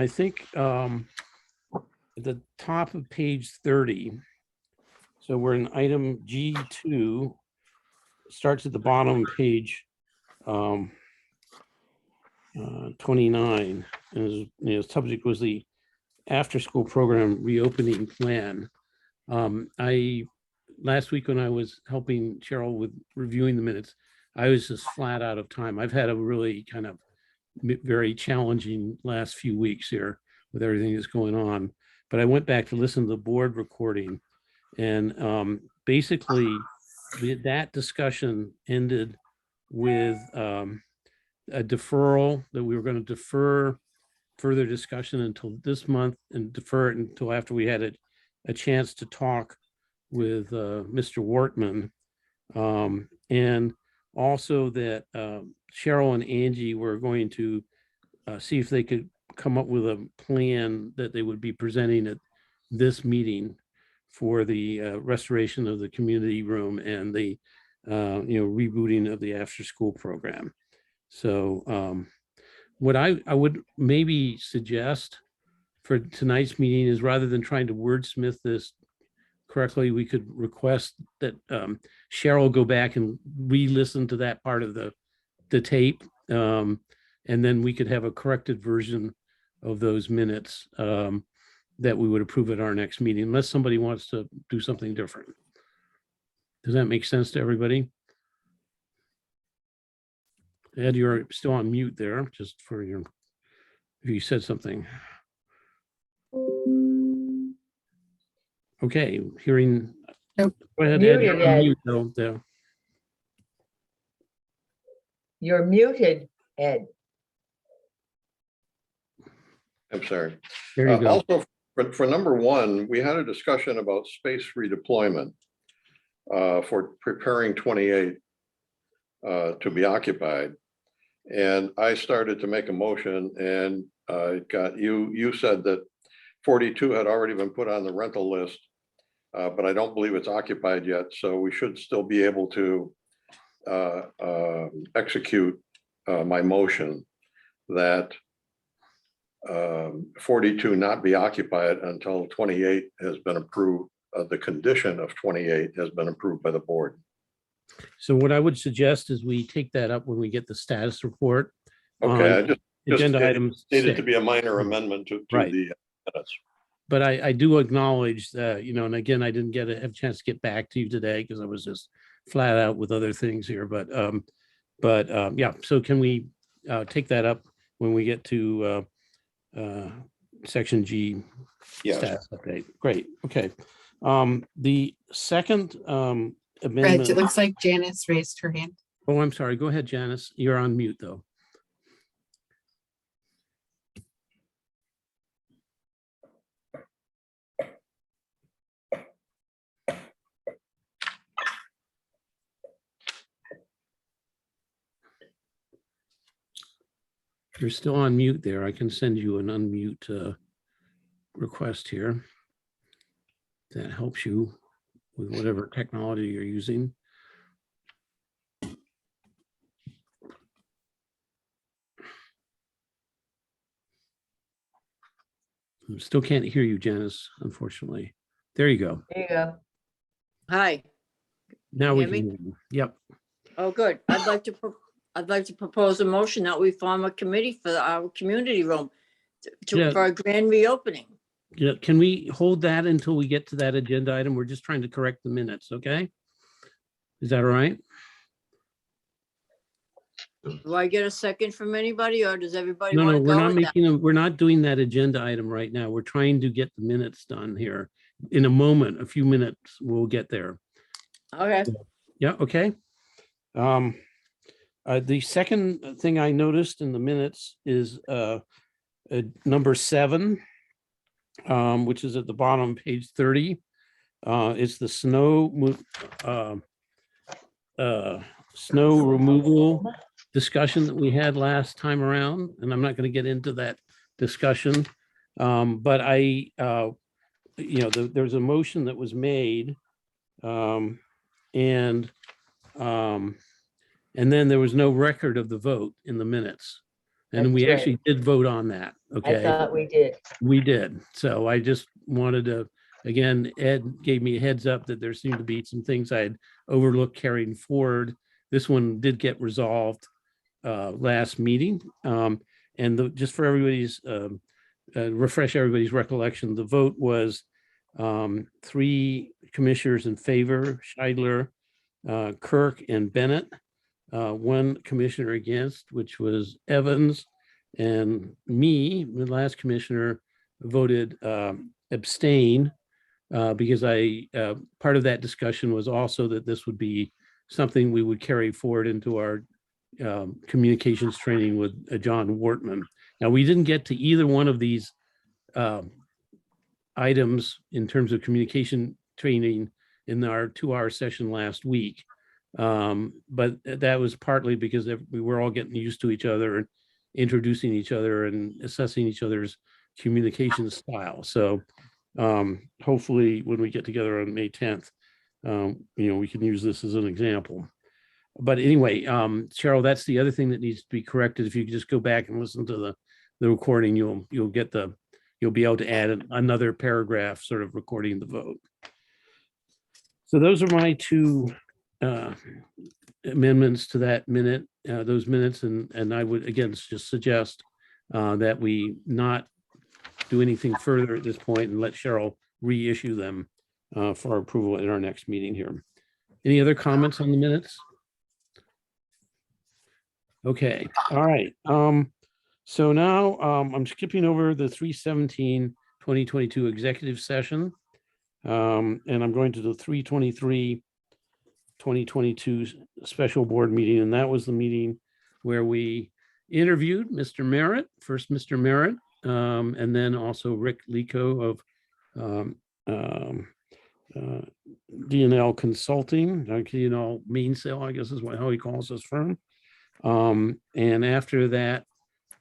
think at the top of page 30, so we're in item G2, starts at the bottom page 29, and the subject was the after-school program reopening plan. Last week when I was helping Cheryl with reviewing the minutes, I was just flat out of time. I've had a really kind of very challenging last few weeks here with everything that's going on. But I went back to listen to the board recording, and basically that discussion ended with a deferral that we were going to defer further discussion until this month and defer it until after we had a chance to talk with Mr. Wortman. And also that Cheryl and Angie were going to see if they could come up with a plan that they would be presenting at this meeting for the restoration of the community room and the rebooting of the after-school program. So what I would maybe suggest for tonight's meeting is, rather than trying to wordsmith this correctly, we could request that Cheryl go back and re-listen to that part of the tape. And then we could have a corrected version of those minutes that we would approve at our next meeting, unless somebody wants to do something different. Does that make sense to everybody? Ed, you're still on mute there, just for your, if you said something. Okay, hearing. Nope. Go ahead, Ed. Muted, You're on Ed. mute, though, there. You're muted, Ed. I'm sorry. There you go. Also, for number one, we had a discussion about space redeployment for preparing 28 to be occupied. And I started to make a motion, and you said that 42 had already been put on the rental list, but I don't believe it's occupied yet. So we should still be able to execute my motion that 42 not be occupied until 28 has been approved. The condition of 28 has been approved by the board. So what I would suggest is we take that up when we get the status report. Okay, I on just agenda it items needed to 6. be a minor amendment to Right. the minutes. But I do acknowledge that, and again, I didn't have a chance to get back to you today because I was just flat out with other things here. But yeah, so can we take that up when we get to section G? Yes. Status update. Great. Okay. The second Reg, amendment. it looks like Janice raised her hand. Oh, I'm sorry. Go ahead, Janice. You're on mute, though. You're still on mute there. I can send you an unmute request here. That helps you with whatever technology you're using. Still can't hear you, Janice, unfortunately. There you go. There you go. Hi. Now we Hear me? can hear you. Yep. Oh, good. I'd like to propose a motion that we form a committee for our community room Yeah. for a grand reopening. Yeah, can we hold that until we get to that agenda item? We're just trying to correct the minutes, okay? Is that all right? Do I get a second from anybody, or does everybody No, want no, to we're go not with that? we're not doing that agenda item right now. We're trying to get the minutes done here. In a moment, a few minutes, we'll get there. Okay. Yeah, okay. The second thing I noticed in the minutes is number 7, which is at the bottom, page 30. It's the snow removal discussion that we had last time around, and I'm not going to get into that discussion. But there's a motion that was made, and then there was no record of the vote in the minutes. And we That's right. actually did vote on that. I Okay. thought we did. We did. So I just wanted to, again, Ed gave me a heads up that there seemed to be some things I had overlooked carrying forward. This one did get resolved last meeting. And just for everybody's, refresh everybody's recollection, the vote was 3 commissioners in favor, Scheidler, Kirk, and Bennett. one commissioner against, which was Evans, and me, the last commissioner, voted abstain because part of that discussion was also that this would be something we would carry forward into our communications training with John Wortman. Now, we didn't get to either one of these items in terms of communication training in our 2-hour session last week. But that was partly because we were all getting used to each other and introducing each other and assessing each other's communication style. So hopefully when we get together on May 10th, we can use this as an example. But anyway, Cheryl, that's the other thing that needs to be corrected. If you could just go back and listen to the recording, you'll be able to add another paragraph sort of recording the vote. So those are my two amendments to that those minutes, and I would again just suggest that we not do anything further at this point and let Cheryl reissue them for approval at our next meeting here. Any other comments on the minutes? Okay, all right. So now I'm skipping over the 3/17/2022 executive session. And I'm going to the 3/23/2022 special board meeting. And that was the meeting where we interviewed Mr. Merritt, first Mr. Merritt, and then also Rick Lico of D&L Consulting, D&L Mainsail, I guess is how he calls his firm. And after that,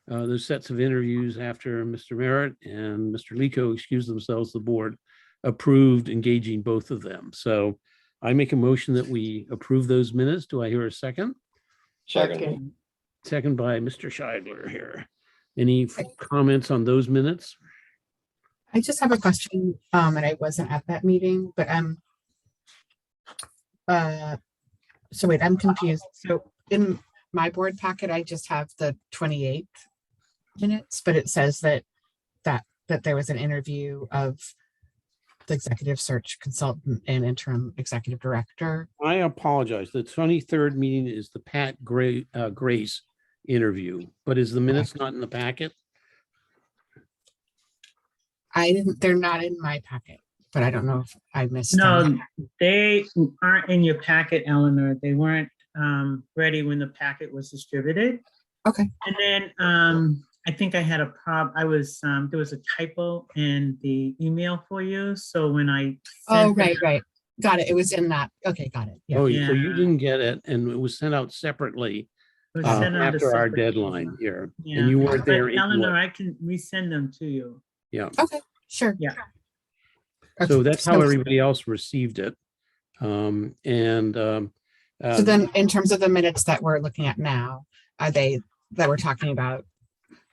those sets of interviews after Mr. Merritt and Mr. Lico excused themselves, the board approved engaging both of them. So I make a motion that we approve those minutes. Do I hear a second? Second. Second by Mr. Scheidler here. Any comments on those minutes? I just have a question, and I wasn't at that meeting, but so wait, I'm confused. So in my board packet, I just have the 28th minutes, but it says that there was an interview of the executive search consultant and interim executive director. I apologize. The 23rd meeting is the Pat Grace interview, but is the minutes not in the packet? They're not in my packet, but I don't know if I missed them. No, they aren't in your packet, Eleanor. They weren't ready when the packet was distributed. Okay. And then I think I had a problem. There was a typo in the email for you. So when I right. Got it. It was in that. Okay, got it. Yeah. Oh, so you didn't get it, and it was sent out separately after our deadline here. Yeah. And you weren't there. Eleanor, I can resend them to you. Yeah. Okay, sure. Yeah. So that's how everybody else received it. So then in terms of the minutes that we're looking at now, are they that we're talking about?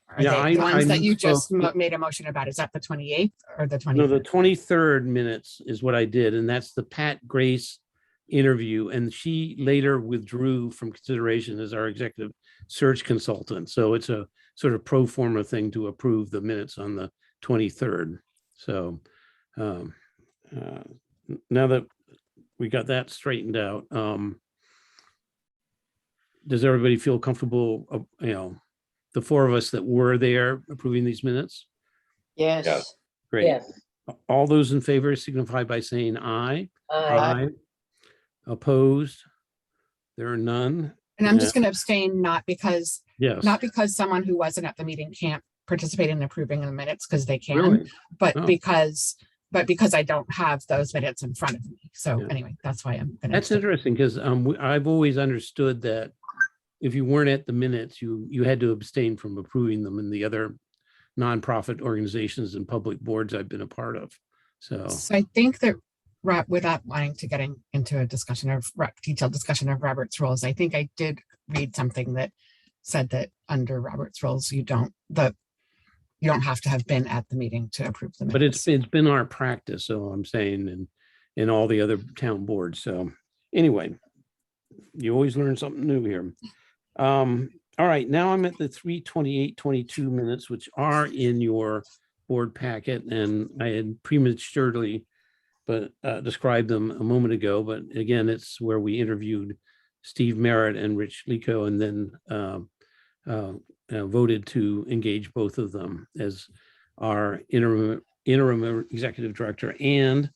Are they the ones that you just made a motion about? Is that the 28th or the 23rd? No, the 23rd minutes is what I did. And that's the Pat Grace interview. And she later withdrew from consideration as our executive search consultant. So it's a sort of pro forma thing to approve the minutes on the 23rd. So now that we got that straightened out, does everybody feel comfortable, the four of us that were there approving these minutes? Yes. Yes. Great. Yes. All those in favor signify by saying aye. Aye. Opposed? There are none. And I'm just going to abstain, not because Yes. someone who wasn't at the meeting can't participate in approving the minutes, because they can, Really? but Oh. because I don't have those minutes in front of me. So Yeah. anyway, that's why I'm going That's interesting, because I've always understood that if you weren't at the minutes, you had to abstain from approving them in the other nonprofit organizations and public boards I've been a part of. So I think that without wanting to get into a discussion of detailed discussion of Robert's rules, I think I did read something that said that under Robert's rules, you don't have to have been at the meeting to approve the minutes. but it's been our practice, so I'm saying, in all the other town boards. So anyway, you always learn something new here. All right, now I'm at the 3/28/22 minutes, which are in your board packet, and I had prematurely described them a moment ago. But again, it's where we interviewed Steve Merritt and Rich Lico, and then voted to engage both of them as our interim executive director and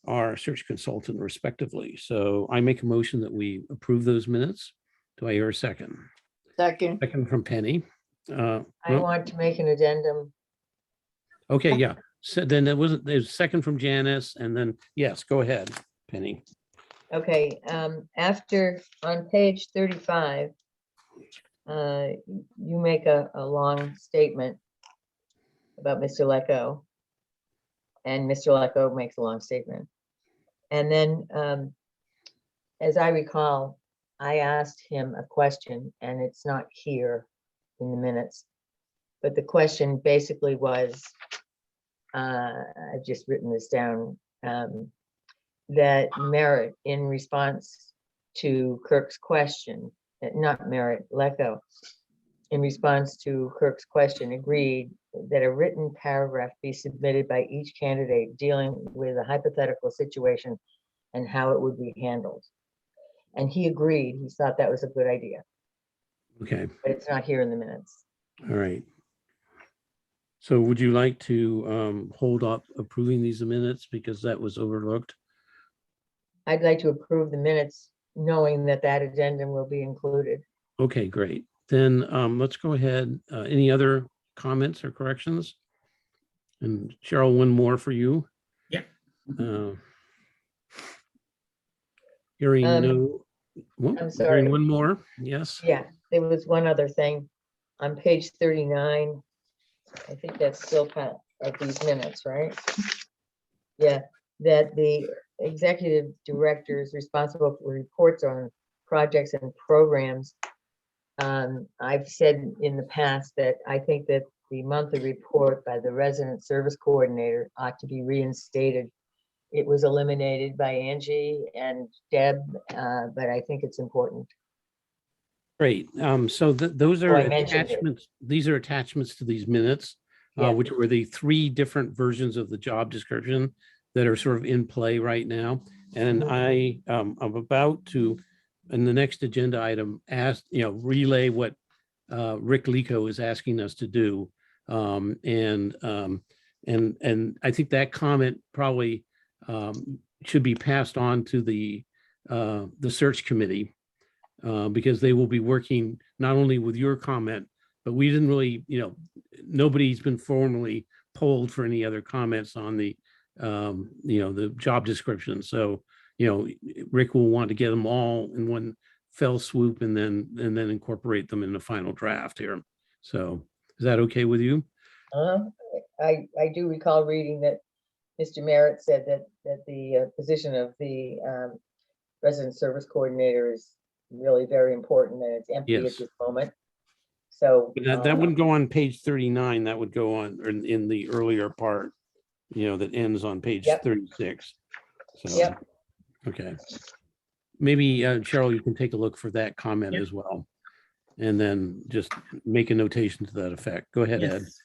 our search consultant respectively. So I make a motion that we approve those minutes. Do I hear a second? Second, Second from Penny. I No? want to make an addendum. Okay, yeah. So then there's second from Janice, and then, yes, go ahead, Penny. Okay, after, on page 35, you make a long statement about Mr. Lecco. And Mr. Lecco makes a long statement. And then, as I recall, I asked him a question, and it's not here in the minutes. But the question basically was, I've just written this down, that Merritt, in response to Kirk's question, not Merritt, Lecco, in response to Kirk's question, agreed that a written paragraph be submitted by each candidate dealing with a hypothetical situation and how it would be handled. And he agreed, he thought that was a good idea, Okay, but it's not here in the minutes. all right. So would you like to hold up approving these minutes because that was overlooked? I'd like to approve the minutes, knowing that that addendum will be included. Okay, great. Then let's go ahead. Any other comments or corrections? And Cheryl, one more for you. Yeah. Hearing Um, no. I'm Hearing sorry. one more, yes. Yeah, there was one other thing. On page 39, I think that's still part of these minutes, right? Yeah, that the executive director is responsible for reports on projects and programs. I've said in the past that I think that the monthly report by the resident service coordinator ought to be reinstated. It was eliminated by Angie and Deb, but I think it's important. Great. So those are I mentioned it. attachments. These are attachments to these minutes, Yeah. which were the 3 different versions of the job description that are sort of in play right now. And Mhm. I'm about to, in the next agenda item, relay what Rick Lico is asking us to do. And I think that comment probably should be passed on to the search committee. Because they will be working not only with your comment, but we didn't really, nobody's been formally polled for any other comments on the, the job description. So, Rick will want to get them all in one fell swoop and then incorporate them in the final draft here. So is that okay with you? I do recall reading that Mr. Merritt said that the position of the resident service coordinator is really very important, and it's empty Yes. at this moment. So That wouldn't go on page 39. That would go on in the earlier part, that ends on page Yep. 36. So, Yep. okay. Maybe Cheryl, you can take a look for that comment Yep. as well. And then just make a notation to that effect. Go ahead, Ed. Yes.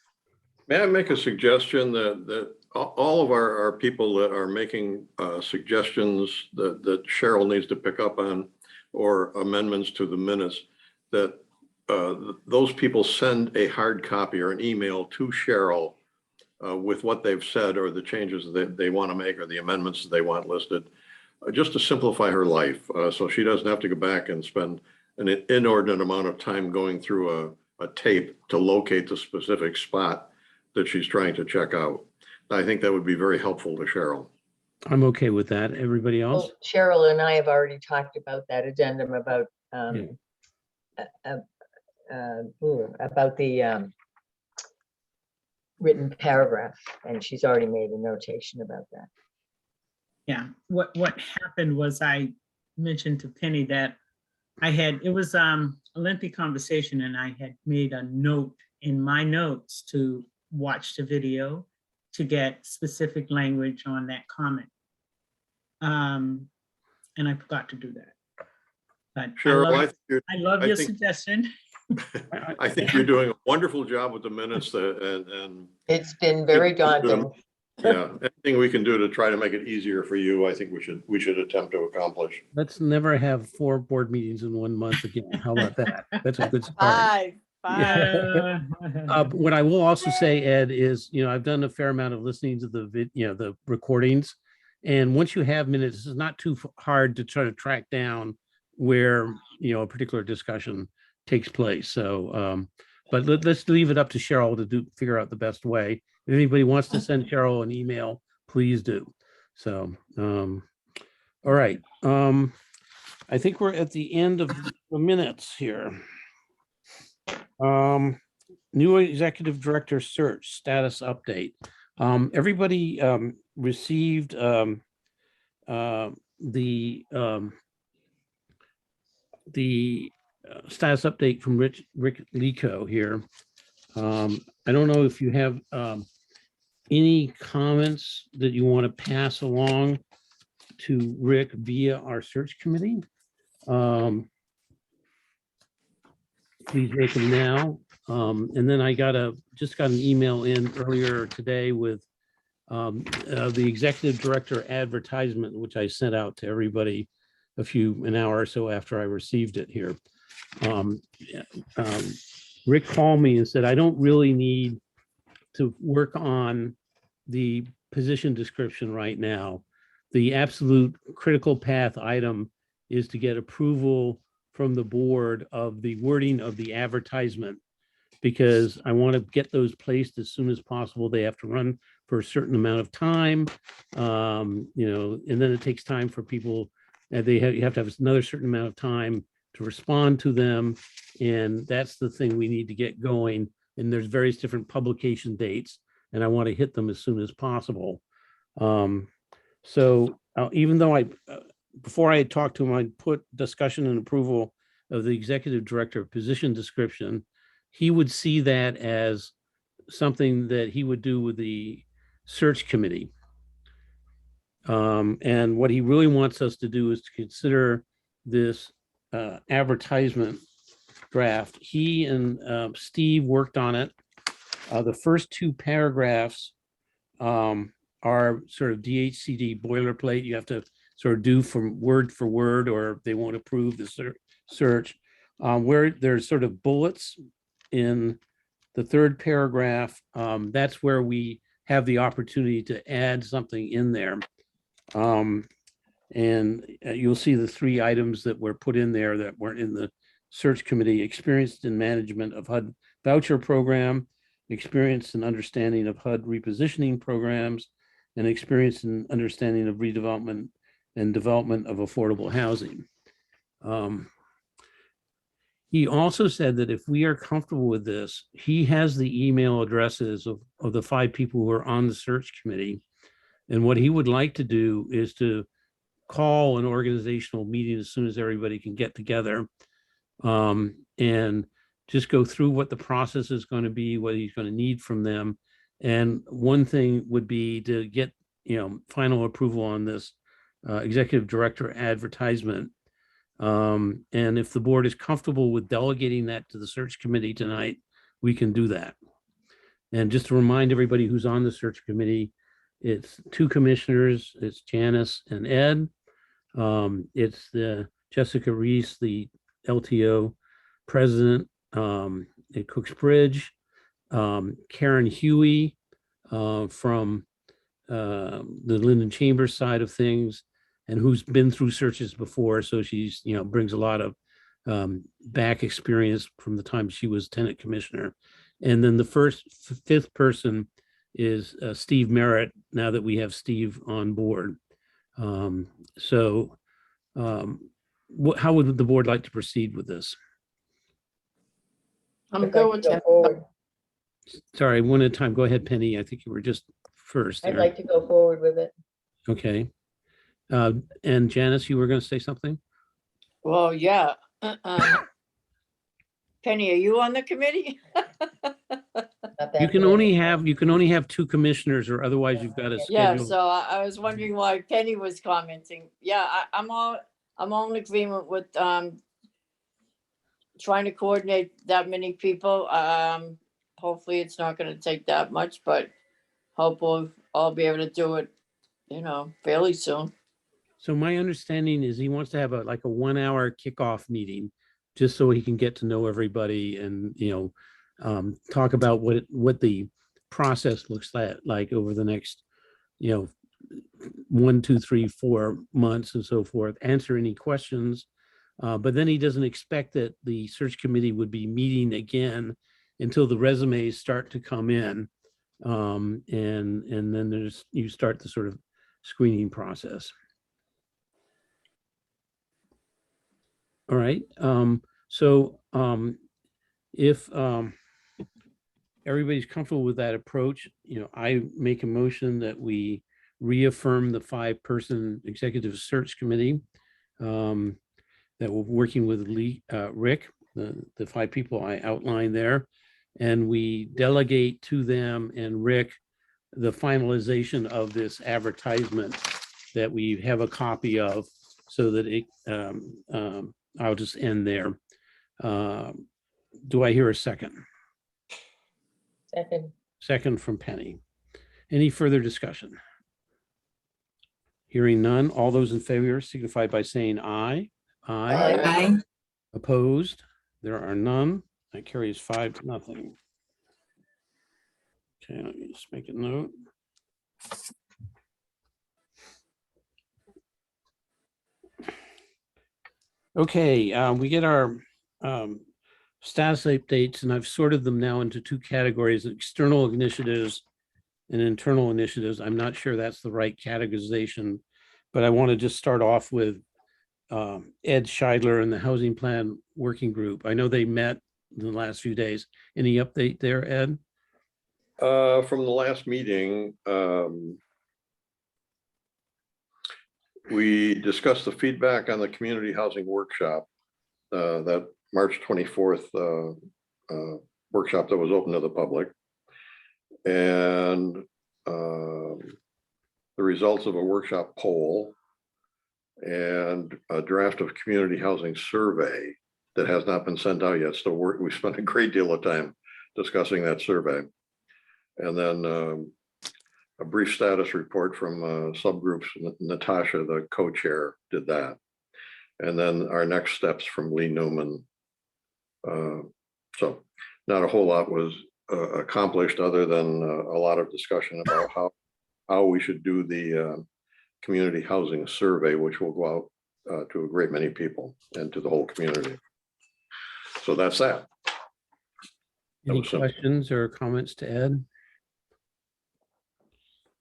May I make a suggestion that all of our people that are making suggestions that Cheryl needs to pick up on or amendments to the minutes, that those people send a hard copy or an email to Cheryl with what they've said or the changes that they want to make or the amendments they want listed, just to simplify her life. So she doesn't have to go back and spend an inordinate amount of time going through a tape to locate the specific spot that she's trying to check out. I think that would be very helpful to Cheryl. I'm okay with that. Everybody else? well, Cheryl and I have already talked about that addendum about the written paragraph, and she's already made a notation about that. Yeah, what happened was I mentioned to Penny that it was a lengthy conversation, and I had made a note in my notes to watch the video to get specific language on that comment. And I forgot to do that. But Cheryl, I love your suggestion. I think you're doing a wonderful job with the minutes and It's been very daunting. Yeah, anything we can do to try to make it easier for you, I think we should attempt to accomplish. Let's never have 4 board meetings in 1 month again. How about that? That's a good start. Five, Yeah. Uh, What I will also say, Ed, is, I've done a fair amount of listening to the recordings. And once you have minutes, it's not too hard to try to track down where, a particular discussion takes place. So, but let's leave it up to Cheryl to figure out the best way. If anybody wants to send Cheryl an email, please do. So, all right. I think we're at the end of the minutes here. New executive director search status update. Everybody received the status update from Rick Lico here. I don't know if you have any comments that you want to pass along to Rick via our search committee. Please make them now. And then I just got an email in earlier today with the executive director advertisement, which I sent out to everybody an hour or so after I received it here. Rick called me and said, I don't really need to work on the position description right now. The absolute critical path item is to get approval from the board of the wording of the advertisement, because I want to get those placed as soon as possible. They have to run for a certain amount of time, and then it takes time for people. You have to have another certain amount of time to respond to them, and that's the thing we need to get going. And there's various different publication dates, and I want to hit them as soon as possible. So even though before I had talked to him, I put discussion and approval of the executive director position description. He would see that as something that he would do with the search committee. And what he really wants us to do is to consider this advertisement draft. He and Steve worked on it. The first 2 paragraphs are sort of DHCD boilerplate. You have to sort of do from word for word, or they won't approve the search. Where there's sort of bullets in the 3rd paragraph, that's where we have the opportunity to add something in there. And you'll see the 3 items that were put in there that weren't in the search committee: experienced in management of HUD voucher program, experience and understanding of HUD repositioning programs, and experience and understanding of redevelopment and development of affordable housing. He also said that if we are comfortable with this, he has the email addresses of the 5 people who are on the search committee. And what he would like to do is to call an organizational meeting as soon as everybody can get together, and just go through what the process is going to be, what he's going to need from them. And one thing would be to get, final approval on this executive director advertisement. And if the board is comfortable with delegating that to the search committee tonight, we can do that. And just to remind everybody who's on the search committee, it's 2 commissioners, it's Janice and Ed. It's Jessica Reese, the LTO president at Cooks Bridge, Karen Huey from the Linden Chambers side of things, and who's been through searches before. So she's, brings a lot of back experience from the time she was tenant commissioner. And then the 5th person is Steve Merritt, now that we have Steve on board. How would the board like to proceed with this? I'm I'd like going to go to, forward. Sorry, one at a time. Go ahead, Penny. I think you were just first I'd there. like to go forward with it. Okay. And Janice, you were going to say something? well, yeah. Penny, are you on the committee? Not that You can bad. only have 2 commissioners, or otherwise you've got to Yeah, schedule. so I was wondering why Penny was commenting. Yeah, I'm all in agreement with trying to coordinate that many people. Hopefully it's not gonna take that much, but hope we'll all be able to do it, fairly soon. So my understanding is he wants to have like a 1 hour kickoff meeting, just so he can get to know everybody and, talk about what the process looks like over the next, 1, 2, 3, 4 months and so forth, answer any questions. But then he doesn't expect that the search committee would be meeting again until the resumes start to come in. And then you start the sort of screening process. All right. So if everybody's comfortable with that approach, I make a motion that we reaffirm the 5-person executive search committee that we're working with Rick, the 5 people I outlined there, and we delegate to them and Rick the finalization of this advertisement that we have a copy of, so that it I'll just end there. Do I hear a second? Second. Second from Penny. Any further discussion? Hearing none, all those in favor signify by saying aye. Aye. Aye. Opposed? There are none. That carries 5-0. Okay, let me just make a note. Okay, we get our status updates, and I've sorted them now into 2 categories: external initiatives and internal initiatives. I'm not sure that's the right categorization, but I want to just start off with Ed Scheidler and the Housing Plan Working Group. I know they met in the last few days. Any update there, Ed? From the last meeting, we discussed the feedback on the community housing workshop, that March 24th workshop that was open to the public, and the results of a workshop poll and a draft of community housing survey that has not been sent out yet. So we spent a great deal of time discussing that survey. And then a brief status report from subgroups. Natasha, the co-chair, did that. And then our next steps from Lee Newman. So not a whole lot was accomplished, other than a lot of discussion about how we should do the community housing survey, which will go out to a great many people and to the whole community. So that's that. Any questions or comments to Ed?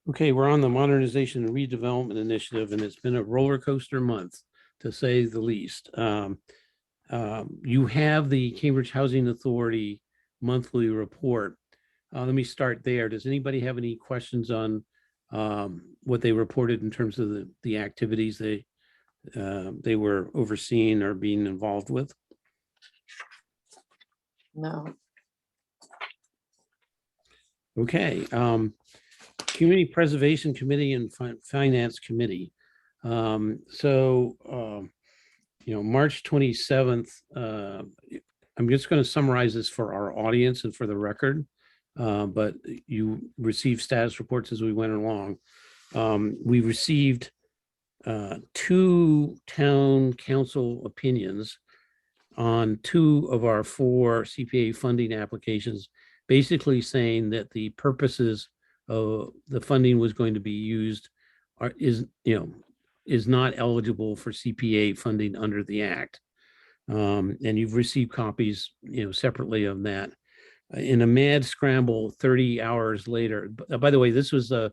Okay, we're on the Modernization and Redevelopment Initiative, and it's been a roller coaster month, to say the least. You have the Cambridge Housing Authority monthly report. Let me start there. Does anybody have any questions on what they reported in terms of the activities they were overseeing or being involved with? No. Okay. Community Preservation Committee and Finance Committee. March 27th, I'm just going to summarize this for our audience and for the record, but you received status reports as we went along. We received 2 town council opinions on 2 of our 4 CPA funding applications, basically saying that the purposes of the funding was going to be used is not eligible for CPA funding under the Act. And you've received copies, separately of that. In a mad scramble, 30 hours later, by the way, this was 2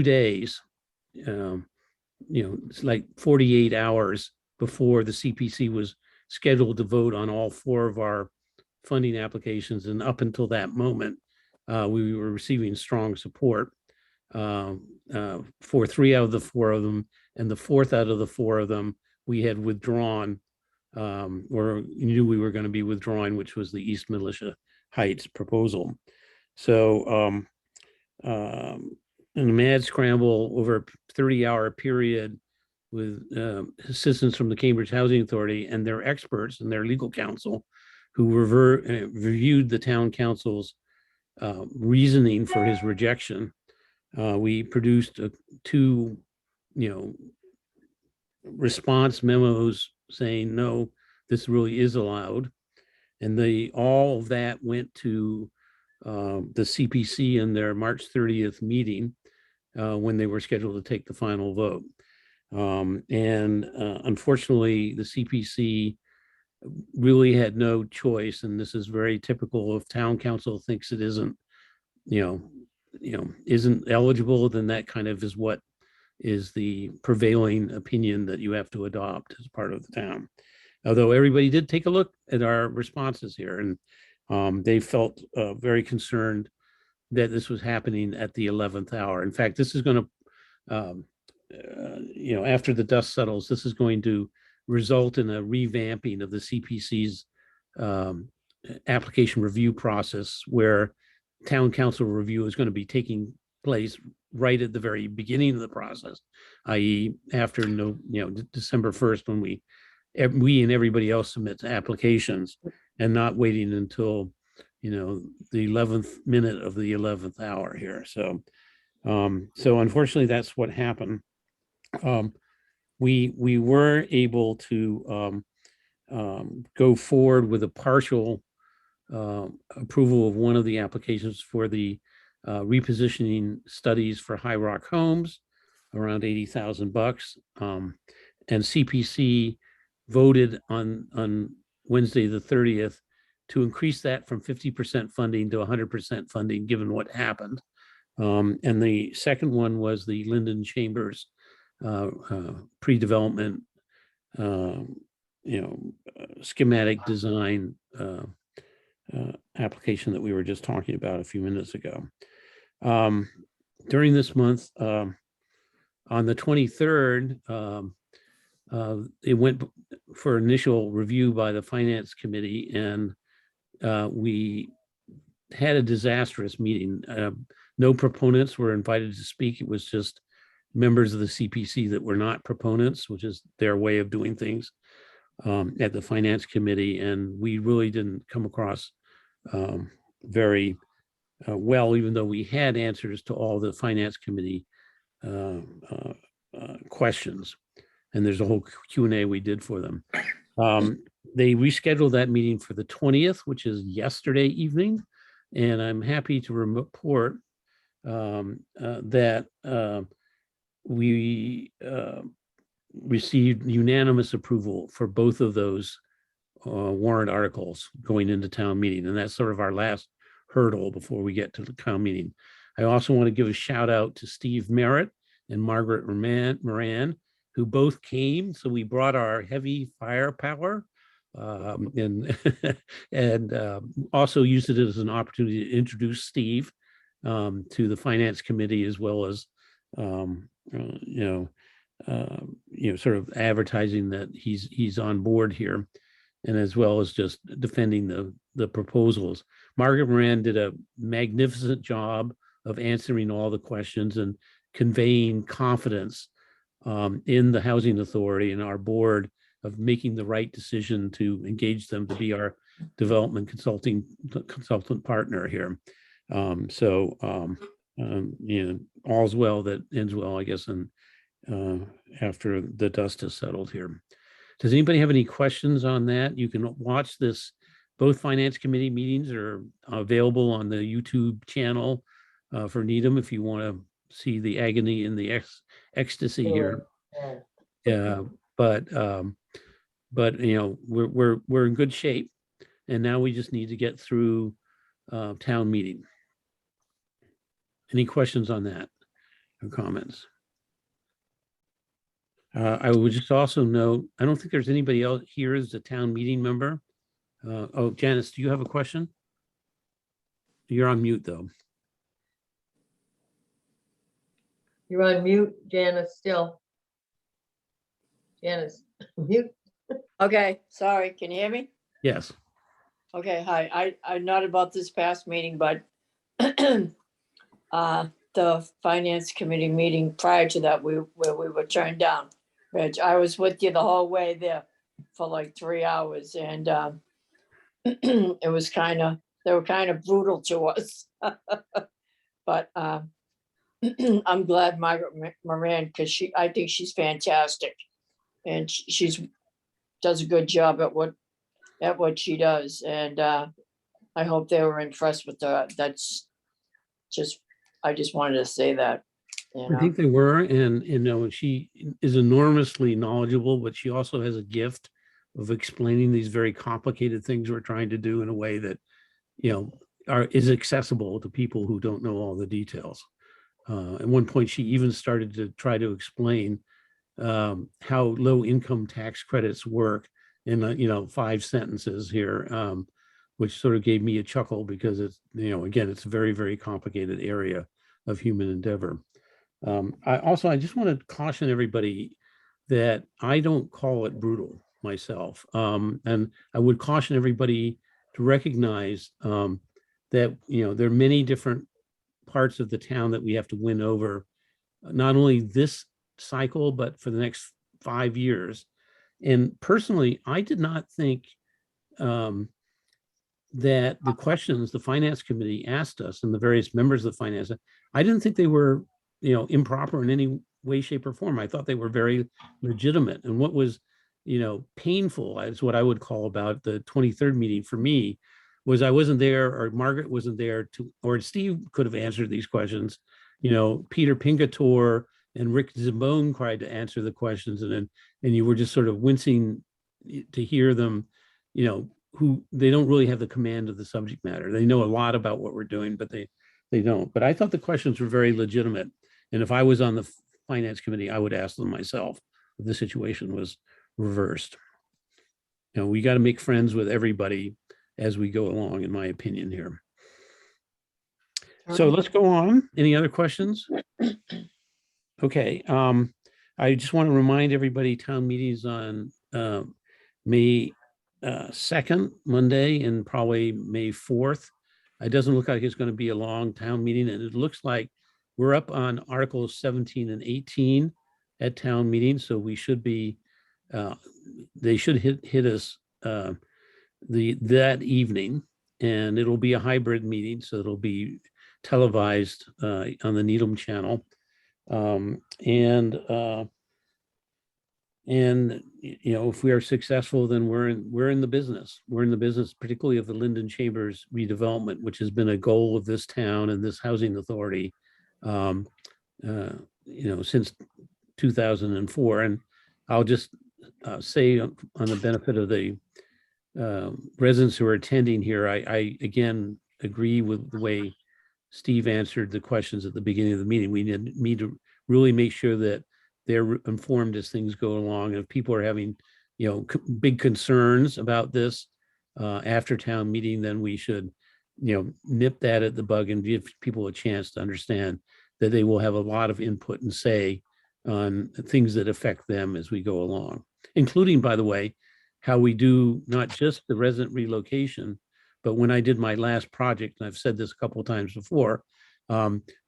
days, it's like 48 hours before the CPC was scheduled to vote on all 4 of our funding applications. And up until that moment, we were receiving strong support for 3 out of the 4 of them, and the 4th out of the 4 of them we had withdrawn, or knew we were going to be withdrawing, which was the East Militia Heights proposal. So in a mad scramble over a 30-hour period, with assistance from the Cambridge Housing Authority and their experts and their legal counsel, who reviewed the town council's reasoning for his rejection. We produced two, response memos saying, no, this really is allowed. And all of that went to the CPC in their March 30th meeting when they were scheduled to take the final vote. Unfortunately, the CPC really had no choice, and this is very typical. If town council thinks it isn't, isn't eligible, then that kind of is what is the prevailing opinion that you have to adopt as part of the town. Although everybody did take a look at our responses here, and they felt very concerned that this was happening at the 11th hour. In fact, this is going to, after the dust settles, this is going to result in a revamping of the CPC's application review process, where town council review is going to be taking place right at the very beginning of the process, i.e. after December 1st, when we and everybody else submits applications, and not waiting until the 11th minute of the 11th hour here. So unfortunately, that's what happened. We were able to go forward with a partial approval of one of the applications for the repositioning studies for High Rock Homes, around $80,000. And CPC voted on Wednesday the 30th to increase that from 50% funding to 100% funding, given what happened. And the second one was the Linden Chambers pre-development, schematic design application that we were just talking about a few minutes ago. During this month, on the 23rd, it went for initial review by the Finance Committee, and we had a disastrous meeting. No proponents were invited to speak. It was just members of the CPC that were not proponents, which is their way of doing things at the Finance Committee. And we really didn't come across very well, even though we had answers to all the Finance Committee questions. And there's a whole Q&A we did for them. They rescheduled that meeting for the 20th, which is yesterday evening. And I'm happy to report that we received unanimous approval for both of those warrant articles going into town meeting. And that's sort of our last hurdle before we get to the town meeting. I also want to give a shout out to Steve Merritt and Margaret Moran, who both came. So we brought our heavy firepower and also used it as an opportunity to introduce Steve to the Finance Committee, as well as sort of advertising that he's on board here, and as well as just defending the proposals. Margaret Moran did a magnificent job of answering all the questions and conveying confidence in the Housing Authority and our board of making the right decision to engage them to be our development consultant partner here. All's well that ends well, I guess, and after the dust has settled here. Does anybody have any questions on that? You can watch this. Both Finance Committee meetings are available on the YouTube channel for Needham if you want to see the agony and the ecstasy here. But we're in good shape, and now we just need to get through town meeting. Any questions on that or comments? I would just also note, I don't think there's anybody else here as a town meeting member. Oh, Janice, do you have a question? You're on mute, though. You're on mute, Janice, still. Janice, mute. Okay, sorry, can you hear me? Yes. Okay, hi, I'm not about this past meeting, but the Finance Committee meeting prior to that, where we were turned down. Reg, I was with you the whole way there for like 3 hours, and it was kind of they were kind of brutal to us. But I'm glad Margaret Moran, because I think she's fantastic. And she's does a good job at what she does. And I hope they were impressed with her. That's just, I just wanted to say that. You I know? think they were, and you know, she is enormously knowledgeable, but she also has a gift of explaining these very complicated things we're trying to do in a way that, you know, is accessible to people who don't know all the details. At one point, she even started to try to explain how low income tax credits work in, you know, 5 sentences here, which sort of gave me a chuckle because it's, you know, again, it's a very, very complicated area of human endeavor. I just want to caution everybody that I don't call it brutal myself. And I would caution everybody to recognize that, you know, there are many different parts of the town that we have to win over, not only this cycle, but for the next 5 years. And personally, I did not think that the questions the finance committee asked us and the various members of the finance, I didn't think they were, you know, improper in any way, shape, or form. I thought they were very legitimate. And what was, you know, painful is what I would call about the 23rd meeting for me was I wasn't there, or Margaret wasn't there to, or Steve could have answered these questions. You know, Peter Pinkator and Rick Zambone tried to answer the questions, and you were just sort of wincing to hear them, you know, who they don't really have the command of the subject matter. They know a lot about what we're doing, but they don't. But I thought the questions were very legitimate. And if I was on the finance committee, I would ask them myself if the situation was reversed. You know, we got to make friends with everybody as we go along, in my opinion here. So let's go on. Any other questions? Okay. I just want to remind everybody town meetings on May 2nd, Monday, and probably May 4th. It doesn't look like it's going to be a long town meeting, and it looks like we're up on Articles 17 and 18 at town meeting, so we should be, they should hit us that evening, and it'll be a hybrid meeting, so it'll be televised on the Needham channel. And you know, if we are successful, then we're in the business. We're in the business, particularly of the Linden Chambers redevelopment, which has been a goal of this town and this housing authority, you know, since 2004. And I'll just say on the benefit of the residents who are attending here, I again agree with the way Steve answered the questions at the beginning of the meeting. We need to really make sure that they're informed as things go along. And if people are having, you know, big concerns about this after town meeting, then we should, you know, nip that at the bud and give people a chance to understand that they will have a lot of input and say on things that affect them as we go along, including, by the way, how we do not just the resident relocation, but when I did my last project, and I've said this a couple of times before,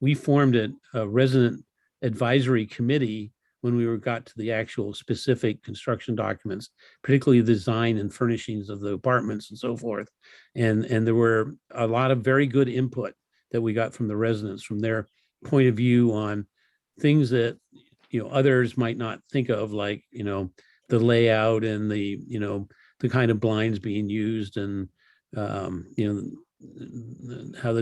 we formed a resident advisory committee when we got to the actual specific construction documents, particularly the design and furnishings of the apartments and so forth. And there were a lot of very good input that we got from the residents, from their point of view on things that, you know, others might not think of, like, you know, the layout and the, you know, the kind of blinds being used, and you know, how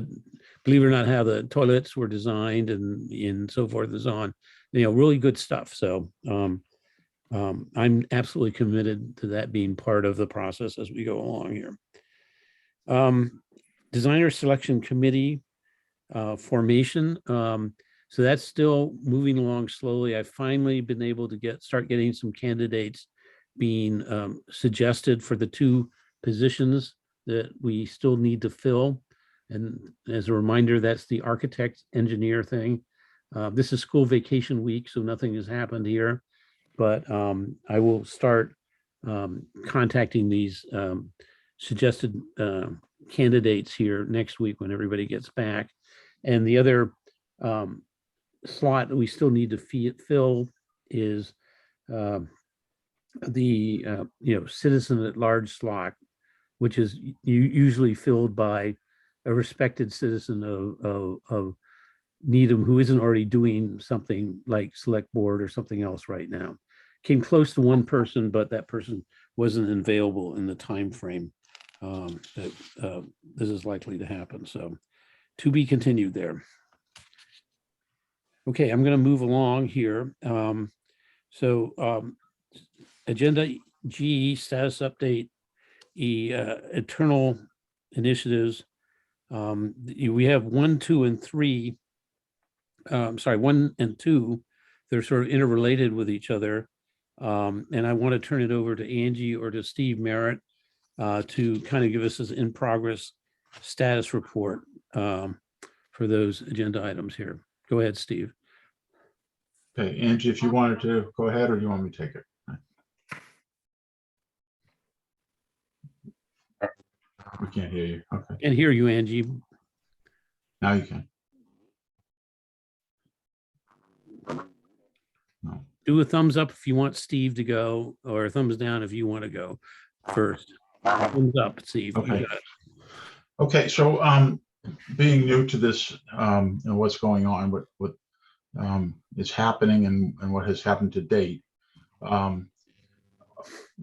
believe it or not, how the toilets were designed and so forth and so on. You know, really good stuff. So I'm absolutely committed to that being part of the process as we go along here. Designer selection committee formation. So that's still moving along slowly. I've finally been able to start getting some candidates being suggested for the 2 positions that we still need to fill. And as a reminder, that's the architect engineer thing. This is school vacation week, so nothing has happened here, but I will start contacting these suggested candidates here next week when everybody gets back. And the other slot that we still need to fill is the you know, citizen at large slot, which is usually filled by a respected citizen of Needham who isn't already doing something like select board or something else right now. Came close to one person, but that person wasn't available in the time frame that this is likely to happen. So to be continued there. Okay, I'm going to move along here. Agenda G, status update, internal initiatives. We have 1, 2, and 3. 1 and 2. They're sort of interrelated with each other. And I want to turn it over to Angie or to Steve Merritt to kind of give us an in progress status report for those agenda items here. Go ahead, Steve. Okay, Angie, if you wanted to go ahead, or do you want me to take it? We can't hear you. Okay, Can't hear you, Angie. now you can. No. Do a thumbs up if you want Steve to go, or a thumbs down if you want to go first. Thumbs up, Steve. You Okay. got it. Okay, so being new to this and what's going on, what is happening and what has happened to date,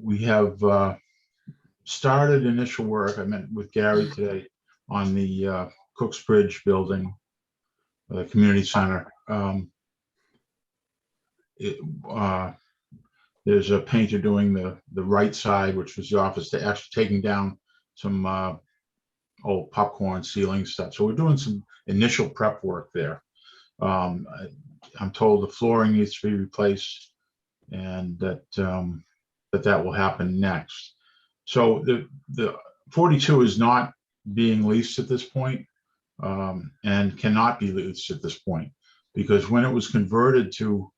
we have started initial work. I met with Gary today on the Cooks Bridge building, the community center. There's a painter doing the right side, which was the office, to actually taking down some old popcorn ceiling stuff. So we're doing some initial prep work there. I'm told the flooring needs to be replaced, and that that will happen next. So the 42 is not being leased at this point, and cannot be leased at this point, because when it was converted to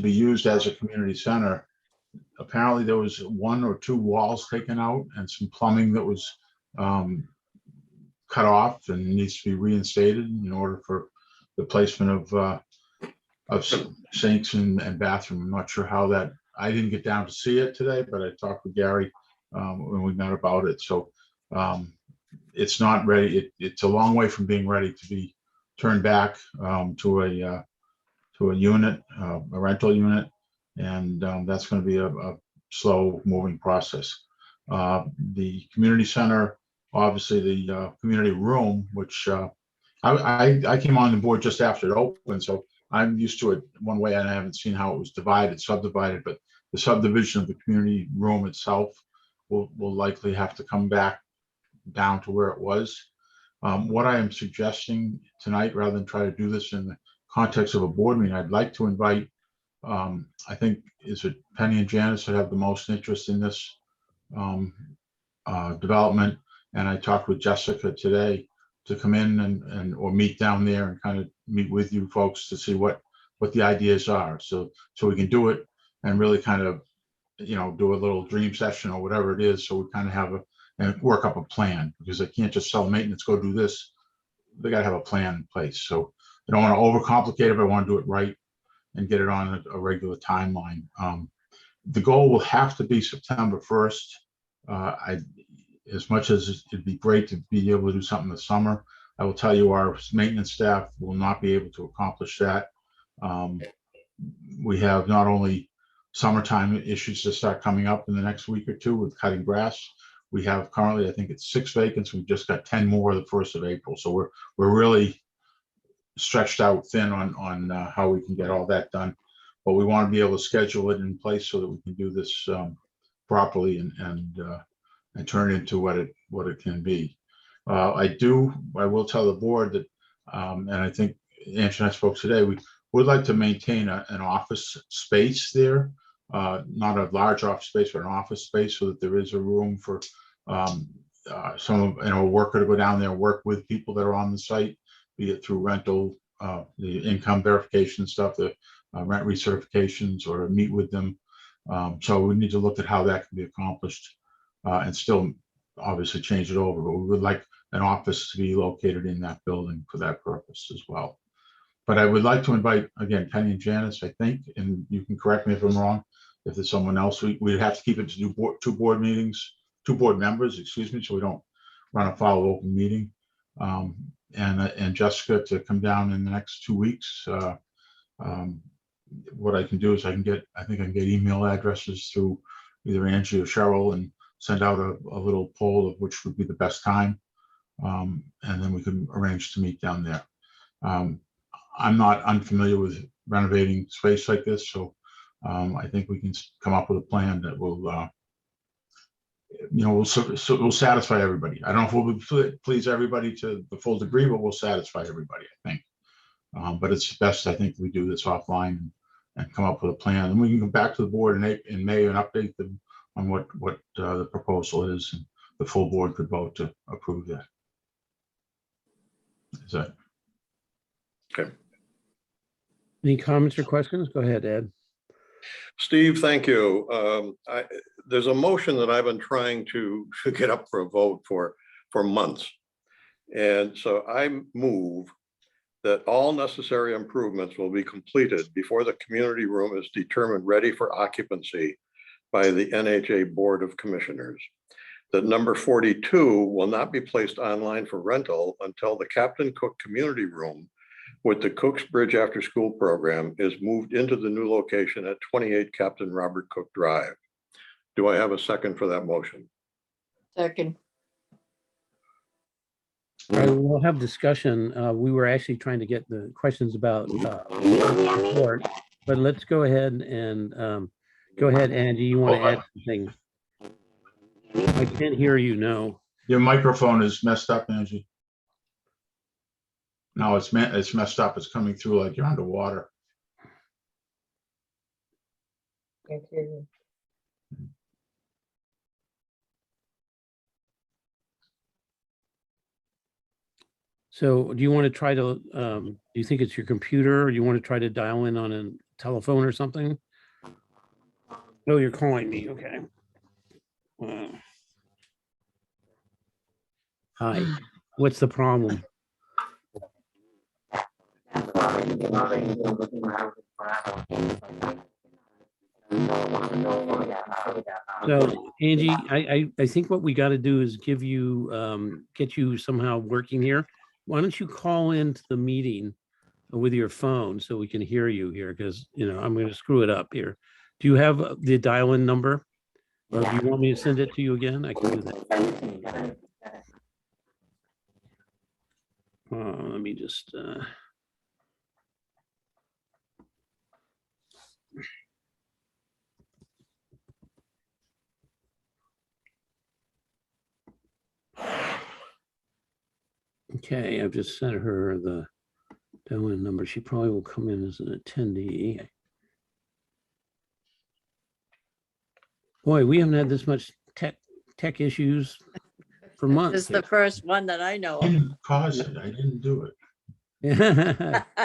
be used as a community center, apparently there was 1 or 2 walls taken out and some plumbing that was cut off and needs to be reinstated in order for the placement of sinks and bathroom. I'm not sure how that, I didn't get down to see it today, but I talked with Gary when we met about it. So it's not ready. It's a long way from being ready to be turned back to a unit, a rental unit, and that's going to be a slow moving process. The community center, obviously the community room, which I came on the board just after it opened, so I'm used to it one way, and I haven't seen how it was subdivided, but the subdivision of the community room itself will likely have to come back down to where it was. What I am suggesting tonight, rather than try to do this in the context of a board meeting, I'd like to invite, I think, is it Penny and Janice that have the most interest in this development, and I talked with Jessica today to come in and or meet down there and kind of meet with you folks to see what the ideas are, so we can do it and really kind of, you know, do a little dream session or whatever it is, so we kind of have and work up a plan, because they can't just sell maintenance, go do this. They got to have a plan in place. So I don't want to overcomplicate it, but I want to do it right and get it on a regular timeline. The goal will have to be September 1st. As much as it'd be great to be able to do something this summer, I will tell you our maintenance staff will not be able to accomplish that. We have not only summertime issues to start coming up in the next week or two with cutting grass. We have currently, I think it's 6 vacancies. We've just got 10 more the 1st of April. So we're really stretched out thin on how we can get all that done. But we want to be able to schedule it in place so that we can do this properly and turn it into what it can be. I will tell the board that, and I think Angie and I spoke today, we would like to maintain an office space there, not a large office space, but an office space, so that there is a room for some of, a worker to go down there and work with people that are on the site, be it through rental, the income verification stuff, the rent recertifications, or meet with them. So we need to look at how that can be accomplished and still obviously change it over. But we would like an office to be located in that building for that purpose as well. But I would like to invite, again, Penny and Janice, I think, and you can correct me if I'm wrong, if there's someone else, we'd have to keep it to two board members, excuse me, so we don't run afoul of open meeting. and Jessica to come down in the next 2 weeks. What I can do is I think I can get email addresses through either Angie or Cheryl and send out a little poll of which would be the best time. And then we can arrange to meet down there. I'm not unfamiliar with renovating space like this, so I think we can come up with a plan that will, will satisfy everybody. I don't know if we'll please everybody to the full degree, but we'll satisfy everybody, I think. But it's best, I think, we do this offline and come up with a plan, and we can come back to the board in May and update them on what the proposal is, and the full board could vote to approve that. Is that Okay. Any comments or questions? Go ahead, Ed. Steve, thank you. There's a motion that I've been trying to get up for a vote for months. And so I move that all necessary improvements will be completed before the community room is determined ready for occupancy by the NHA Board of Commissioners. That number 42 will not be placed online for rental until the Captain Cook Community Room with the Cooks Bridge After School Program is moved into the new location at 28 Captain Robert Cook Drive. Do I have a second for that motion? Second. All right, we'll have discussion. We were actually trying to get the questions about report, but let's go ahead and go ahead, Angie. You want to add something? I can't hear you. No. your microphone is messed up, Angie? No, it's messed up. It's coming through like you're underwater. Can't hear you. So do you want to try to, do you think it's your computer, or you want to try to dial in on a telephone or something? No, you're calling me. Okay. Hi, what's the problem? So Angie, I think what we got to do is give you, get you somehow working here. Why don't you call into the meeting with your phone so we can hear you here? Because, I'm going to screw it up here. Do you have the dial-in number? Or do you want me to send it to you again? I can do that. Let me just, okay, I've just sent her the dial-in number. She probably will come in as an attendee. Boy, we haven't had this much tech issues for months. This is the first one that I know I of. didn't cause it. I didn't do it.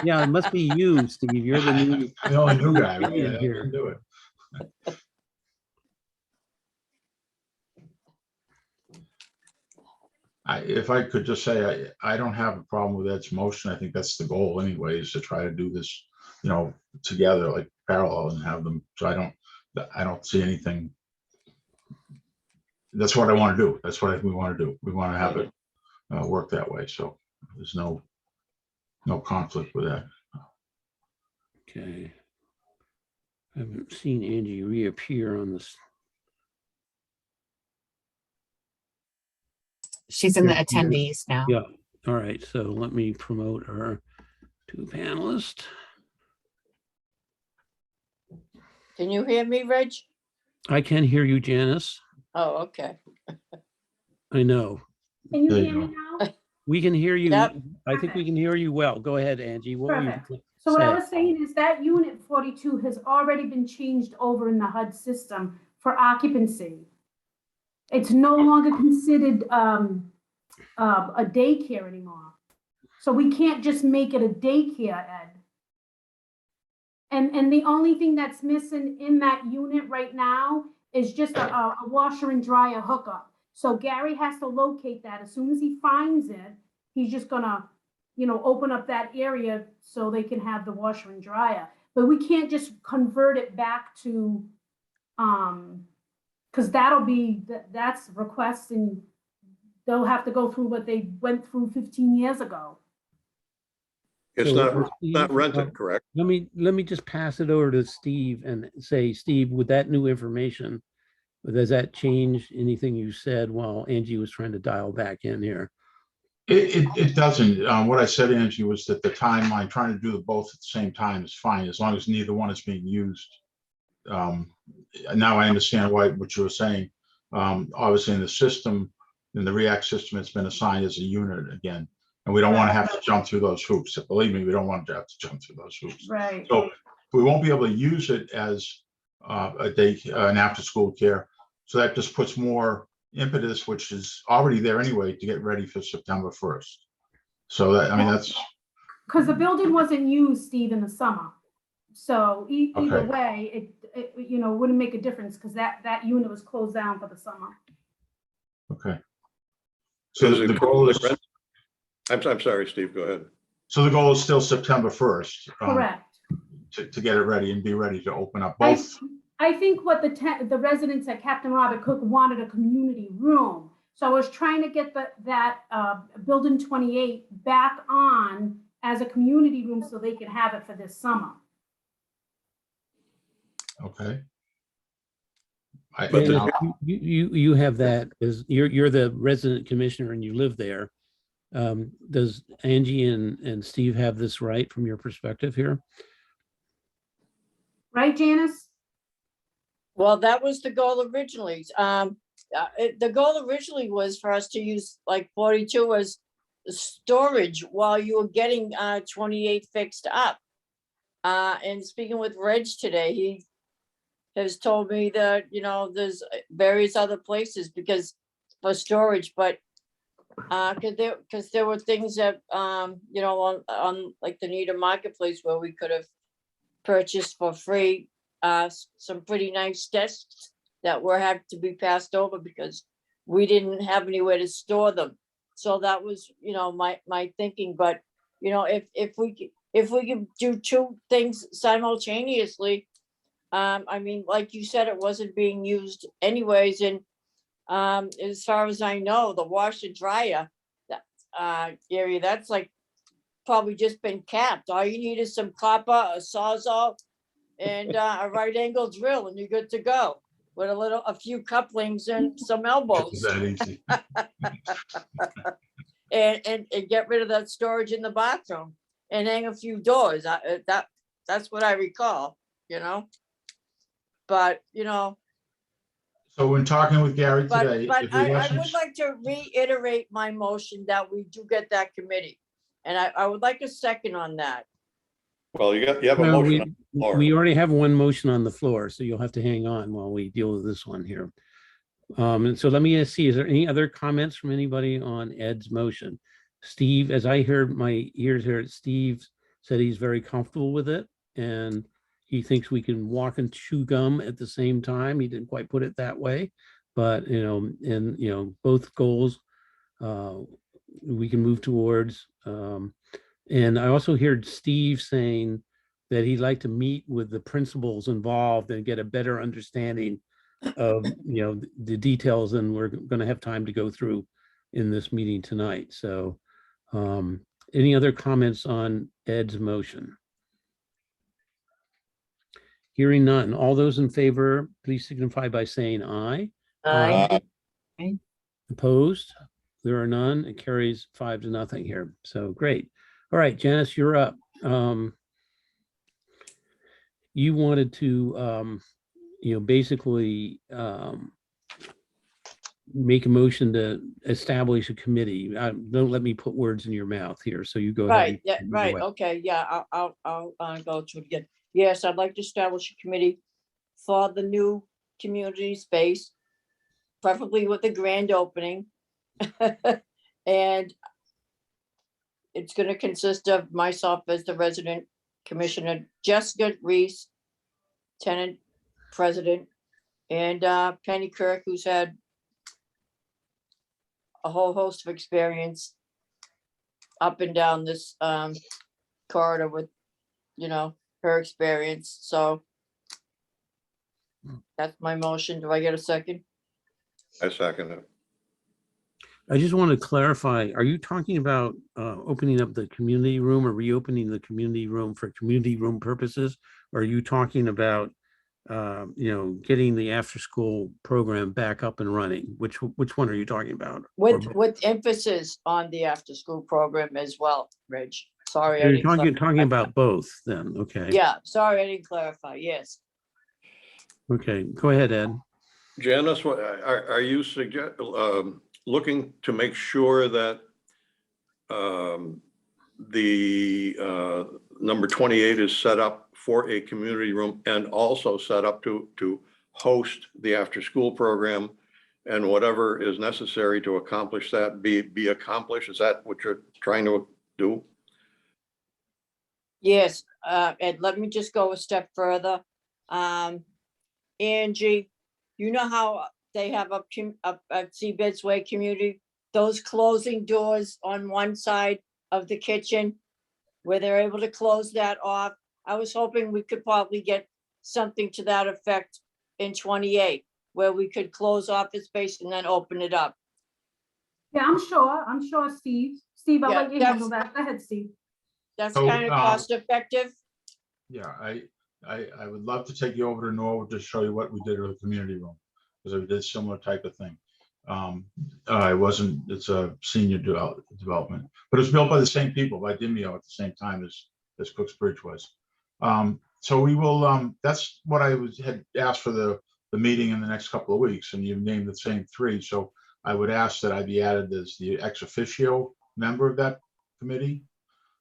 Yeah, it must be you, Steve. You're the new. The only new guy, right? in I here. didn't do it. If I could just say, I don't have a problem with Ed's motion. I think that's the goal anyway, is to try to do this, together, like parallel, and have them. So I don't see anything. That's what I want to do. That's what we want to do. We want to have it work that way. So there's no conflict with that. Okay. I haven't seen Angie reappear on this. She's in the attendees now. Yeah. All right. So let me promote her to panelist. Can you hear me, Reg? I can hear you, Janice. Oh, okay. I know. Can you There hear you me now? We can hear you. Yep. I think we can hear you well. Go ahead, Angie. What were you Perfect. So what I say? was saying is that unit 42 has already been changed over in the HUD system for occupancy. It's no longer considered a daycare anymore. So we can't just make it a daycare, Ed. And the only thing that's missing in that unit right now is just a washer and dryer hookup. So Gary has to locate that. As soon as he finds it, he's just gonna, open up that area so they can have the washer and dryer. But we can't just convert it back to, because that's requesting they'll have to go through what they went through 15 years ago. It's So, not Steve, rented, correct? Let me just pass it over to Steve and say, Steve, with that new information, does that change anything you said while Angie was trying to dial back in here? It doesn't. What I said, Angie, was that the timeline, trying to do the both at the same time is fine, as long as neither one is being used. Now I understand what you were saying. Obviously in the system, in the React system, it's been assigned as a unit again. And we don't want to have to jump through those hoops. Believe me, we don't want to have to jump through those hoops. Right. So we won't be able to use it as an after-school care. So that just puts more impetus, which is already there anyway, to get ready for September 1st. So that, I mean, that's. Because the building wasn't used, Steve, in the summer. So either Okay. way, it wouldn't make a difference because that unit was closed down for the summer. Okay. So Is it the goal is, I'm sorry, Steve, go ahead. so the goal is still September 1st. Correct. To get it ready and be ready to open up both. I think what the residents at Captain Robert Cook wanted a community room. So I was trying to get that building 28 back on as a community room so they could have it for this summer. Okay. But Yeah, you have that as you're the resident commissioner and you live there. Does Angie and Steve have this right from your perspective here? Right, Janice? Well, that was the goal originally. The goal originally was for us to use like 42 as storage while you were getting 28 fixed up. And speaking with Reg today, he has told me that, there's various other places because for storage, but because there were things that, on like the Nita Marketplace where we could have purchased for free some pretty nice desks that were had to be passed over because we didn't have anywhere to store them. So that was, my thinking. But if we could do two things simultaneously, I mean, like you said, it wasn't being used anyways. And as far as I know, the washer dryer that area, that's like probably just been capped. All you need is some copper, a sawzall, and a right angle drill, and you're good to go with a few couplings and some elbows. Is that easy? and get rid of that storage in the bathroom and hang a few doors. That's what I recall, But So when talking with Gary but today, but if he I wasn't, would like to reiterate my motion that we do get that committee, and I would like a second on that. Well, you have a Well, motion on the floor. we already have one motion on the floor, so you'll have to hang on while we deal with this one here. And so let me see, is there any other comments from anybody on Ed's motion? Steve, as I heard my ears here, Steve said he's very comfortable with it and he thinks we can walk and chew gum at the same time. He didn't quite put it that way, but both goals we can move towards. And I also heard Steve saying that he'd like to meet with the principals involved and get a better understanding of the details than we're going to have time to go through in this meeting tonight. So any other comments on Ed's motion? Hearing none. All those in favor, please signify by saying aye. Aye. Opposed? There are none. It carries 5-0 here. So great. All right, Janice, you're up. You wanted to, basically make a motion to establish a committee. Don't let me put words in your mouth here. So you go ahead. Right, yeah, right, okay, yeah, I'll go to it again. Yes, I'd like to establish a committee for the new community space, preferably with a grand opening. And it's gonna consist of myself as the resident commissioner, Jessica Reese, tenant president, and Penny Kirk, who's had a whole host of experience up and down this corridor with, her experience. So that's my motion. Do I get a second? I second it. I just want to clarify, are you talking about opening up the community room or reopening the community room for community room purposes? Or are you talking about, getting the after-school program back up and running? Which one are you talking about? Or both? With emphasis on the after-school program as well, Reg. Sorry, I You're didn't talking clarify. about both then, okay. Yeah, sorry, I didn't clarify, yes. Okay, go ahead, Ed. Janice, are you looking to make sure that the number 28 is set up for a community room and also set up to host the after-school program, and whatever is necessary to accomplish that be accomplished? Is that what you're trying to do? Yes, and let me just go a step further. Angie, you know how they have up at Seabed's Way community, those closing doors on one side of the kitchen where they're able to close that off? I was hoping we could probably get something to that effect in 28, where we could close off the space and then open it up. Yeah, I'm sure, Steve. Steve, I'll Yeah, let you handle that. Go ahead, Steve. That's So, kind of cost effective. Yeah, I would love to take you over to Norwood to show you what we did with the community room, because we did a similar type of thing. It's a senior development, but it's built by the same people, by Dimeo, at the same time as Cook's Bridge was. So we will, that's what had asked for the meeting in the next couple of weeks, and you've named the same three. So I would ask that I be added as the ex officio member of that committee,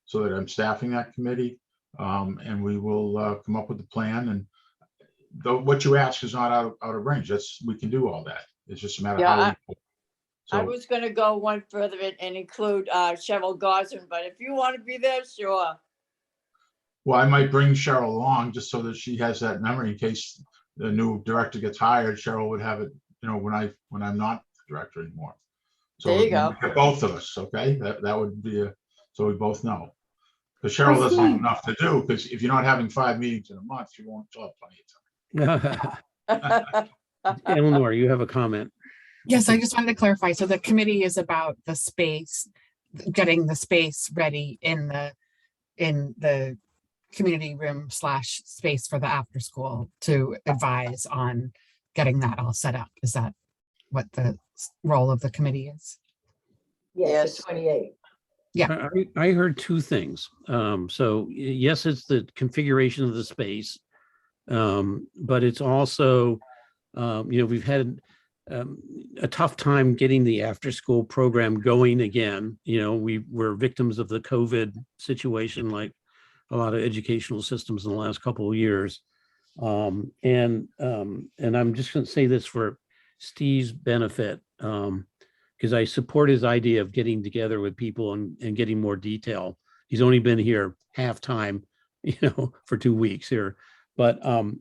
so that I'm staffing that committee. And we will come up with a plan. And what you ask is not out of range. We can do all that. It's just a matter of how. I was gonna go one further and include Cheryl Gosden, but if you want to be there, sure. Well, I might bring Cheryl along just so that she has that memory in case the new director gets hired. Cheryl would have it, when I'm not the director anymore. So There you go. Both of us, okay? That would be so we both know. Because Cheryl doesn't have enough to do, because if you're not having 5 meetings in a month, you won't have plenty of time. Eleanor, you have a comment. Yes, I just wanted to clarify. So the committee is about the space, getting the space ready in the community room / space for the after school to advise on getting that all set up. Is that what the role of the committee is? Yes, the 28. Yeah. I heard two things. So yes, it's the configuration of the space, but it's also, we've had a tough time getting the after-school program going again. We were victims of the COVID situation, like a lot of educational systems in the last couple of years. And I'm just going to say this for Steve's benefit, because I support his idea of getting together with people and getting more detail. He's only been here half time, for 2 weeks here. But I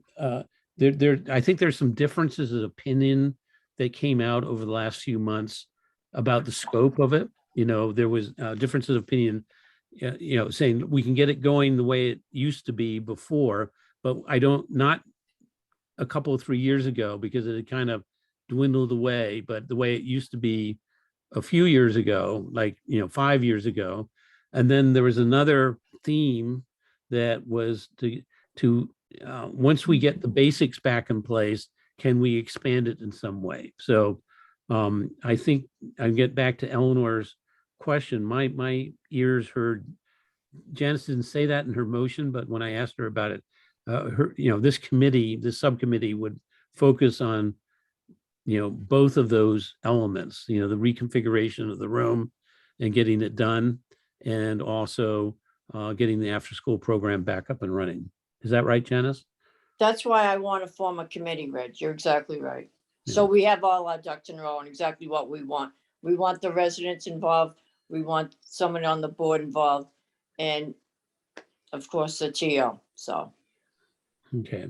think there's some differences of opinion that came out over the last few months about the scope of it. There was differences of opinion, saying we can get it going the way it used to be before, but not a couple of 3 years ago, because it had kind of dwindled away, but the way it used to be a few years ago, like 5 years ago. And then there was another theme that was to once we get the basics back in place, can we expand it in some way? So I think I get back to Eleanor's question. My ears heard, Janice didn't say that in her motion, but when I asked her about it, this subcommittee would focus on both of those elements, the reconfiguration of the room and getting it done, and also getting the after-school program back up and running. Is that right, Janice? That's why I want to form a committee, Reg. You're exactly right. So we have all our ducks in a row and exactly what we want. We want the residents involved. We want someone on the board involved, and of course the TO. So. Okay.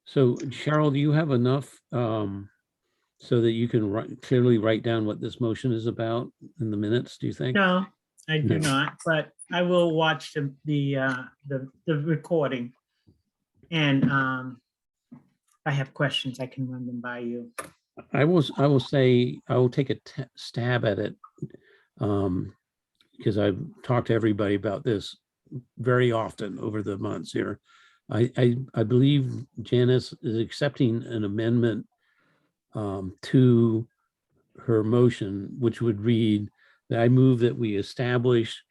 So Cheryl, do you have enough so that you can clearly write down what this motion is about in the minutes, do you think? No, I do not, but I will watch the recording. And if I have questions, I can run them by you. I will say, I will take a stab at it. Because I've talked to everybody about this very often over the months here. I believe Janice is accepting an amendment to her motion, which would read that I move that we establish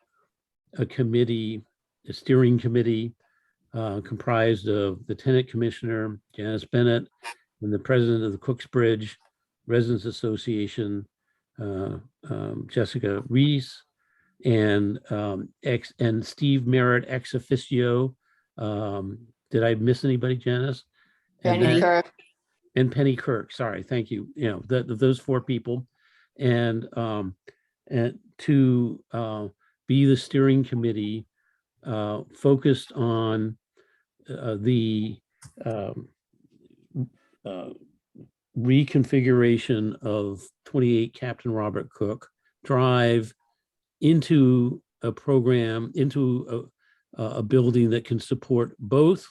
a committee, a steering committee comprised of the Lieutenant Commissioner, Janice Bennett, and the president of the Cooksbridge Residents Association, Jessica Reese, and Steve Merritt ex officio. Did I miss anybody, Janice? And Penny then- Kirk, and Penny Kirk, sorry, thank you. You know, those four people. And to be the steering committee focused on the reconfiguration of 28 Captain Robert Cook Drive into a program, into a building that can support both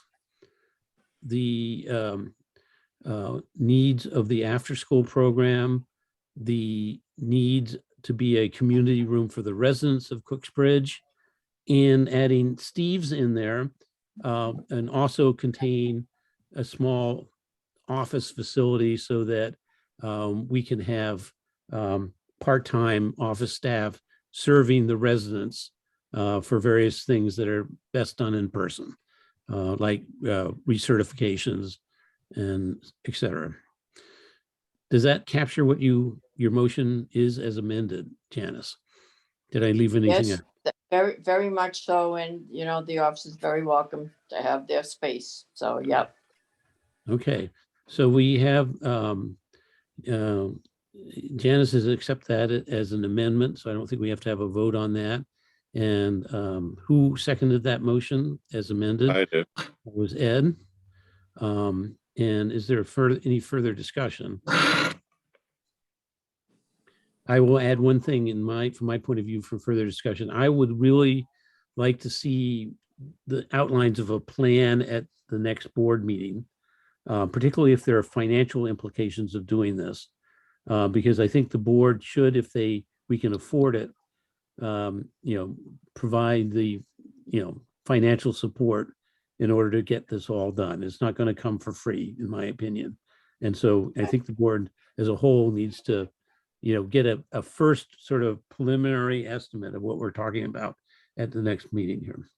the needs of the after-school program, the needs to be a community room for the residents of Cooksbridge, and adding Steve's in there, and also contain a small office facility so that we can have part-time office staff serving the residents for various things that are best done in person, like recertifications and et cetera. Does that capture what your motion is as amended, Janice? Did I leave anything yes, out? very, very much so. And, you know, the office is very welcome to have their space. So, yeah. Okay, so we have Janice has accepted that as an amendment, so I don't think we have to have a vote on that. And who seconded that motion as amended? I did. It was Ed. And is there any further discussion? I will add one thing from my point of view for further discussion. I would really like to see the outlines of a plan at the next board meeting, particularly if there are financial implications of doing this. Because I think the board should, if we can afford it, provide the, financial support in order to get this all done. It's not going to come for free, in my opinion. And so I think the board as a whole needs to, get a first sort of preliminary estimate of what we're talking about at the next meeting here.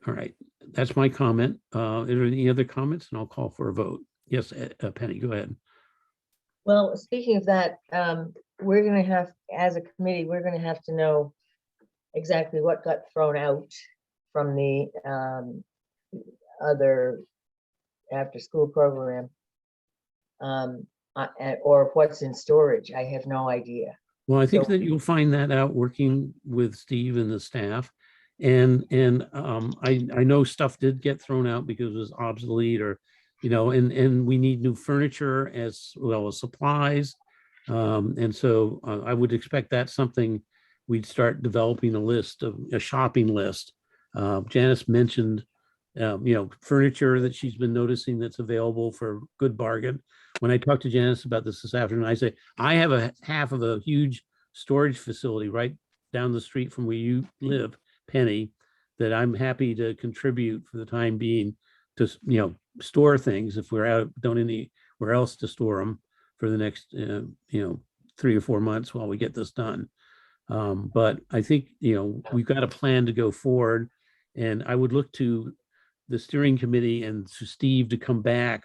All right, that's my comment. Are there any other comments? And I'll call for a vote. Yes, Penny, go ahead. Well, speaking of that, we're gonna have, as a committee, we're gonna have to know exactly what got thrown out from the other after-school program. Or what's in storage. I have no idea. Well, I think So- that you'll find that out working with Steve and the staff. And I know stuff did get thrown out because it was obsolete or, and we need new furniture as well as supplies. And so I would expect that's something we'd start developing a shopping list. Janice mentioned, furniture that she's been noticing that's available for good bargain. When I talked to Janice about this afternoon, I say, I have a half of a huge storage facility right down the street from where you live, Penny, that I'm happy to contribute for the time being to, store things if we're out, don't anywhere else to store them for the next, 3 or 4 months while we get this done. But I think, we've got a plan to go forward, and I would look to the steering committee and to Steve to come back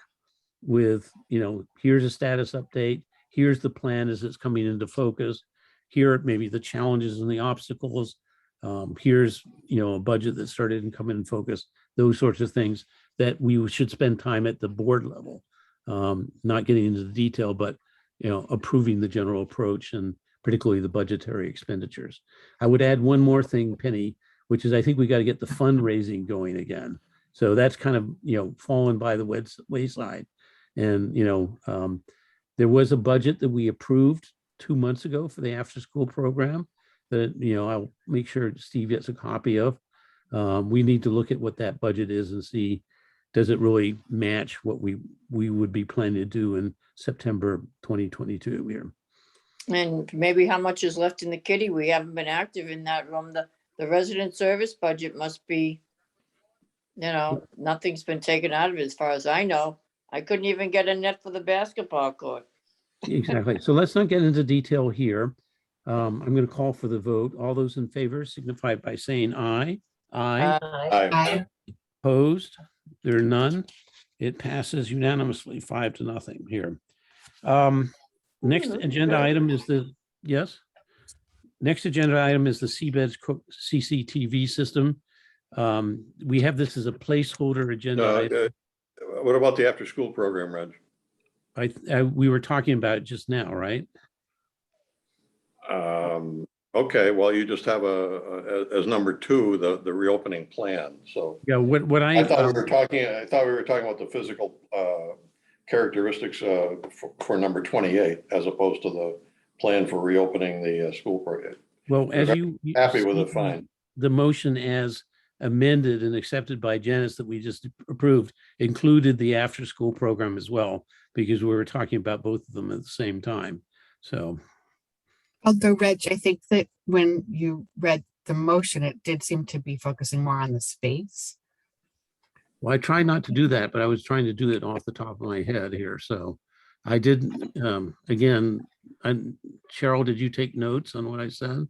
with, here's a status update. Here's the plan as it's coming into focus. Here are maybe the challenges and the obstacles. Here's, a budget that started and come in focus, those sorts of things that we should spend time at the board level, not getting into the detail, but, approving the general approach and particularly the budgetary expenditures. I would add one more thing, Penny, which is I think we got to get the fundraising going again. So that's kind of, fallen by the wayside. And, there was a budget that we approved 2 months ago for the after-school program that, I'll make sure Steve gets a copy of. We need to look at what that budget is and see, does it really match what we would be planning to do in September 2022 here? And maybe how much is left in the kitty? We haven't been active in that room. The resident service budget must be, nothing's been taken out of it as far as I know. I couldn't even get a net for the basketball court. Exactly. So let's not get into detail here. I'm going to call for the vote. All those in favor signify by saying aye. Aye. Aye. I, Opposed? There are none. It passes unanimously, 5-0 here. Next agenda item is yes? Next agenda item is the Seabeds CCTV system. We have this as a placeholder agenda. item. What about the after-school program, Reg? We were talking about it just now, right? Okay, well, you just have as number 2, the reopening plan, so. Yeah, what I thought we were talking about the physical characteristics for number 28, as opposed to the plan for reopening the school program. Well, as you Happy with it, see, fine. the motion as amended and accepted by Janice that we just approved included the after-school program as well, because we were talking about both of them at the same time. So, although Reg, I think that when you read the motion, it did seem to be focusing more on the space. well, I try not to do that, but I was trying to do it off the top of my head here. So I did, again, Cheryl, did you take notes on what I said?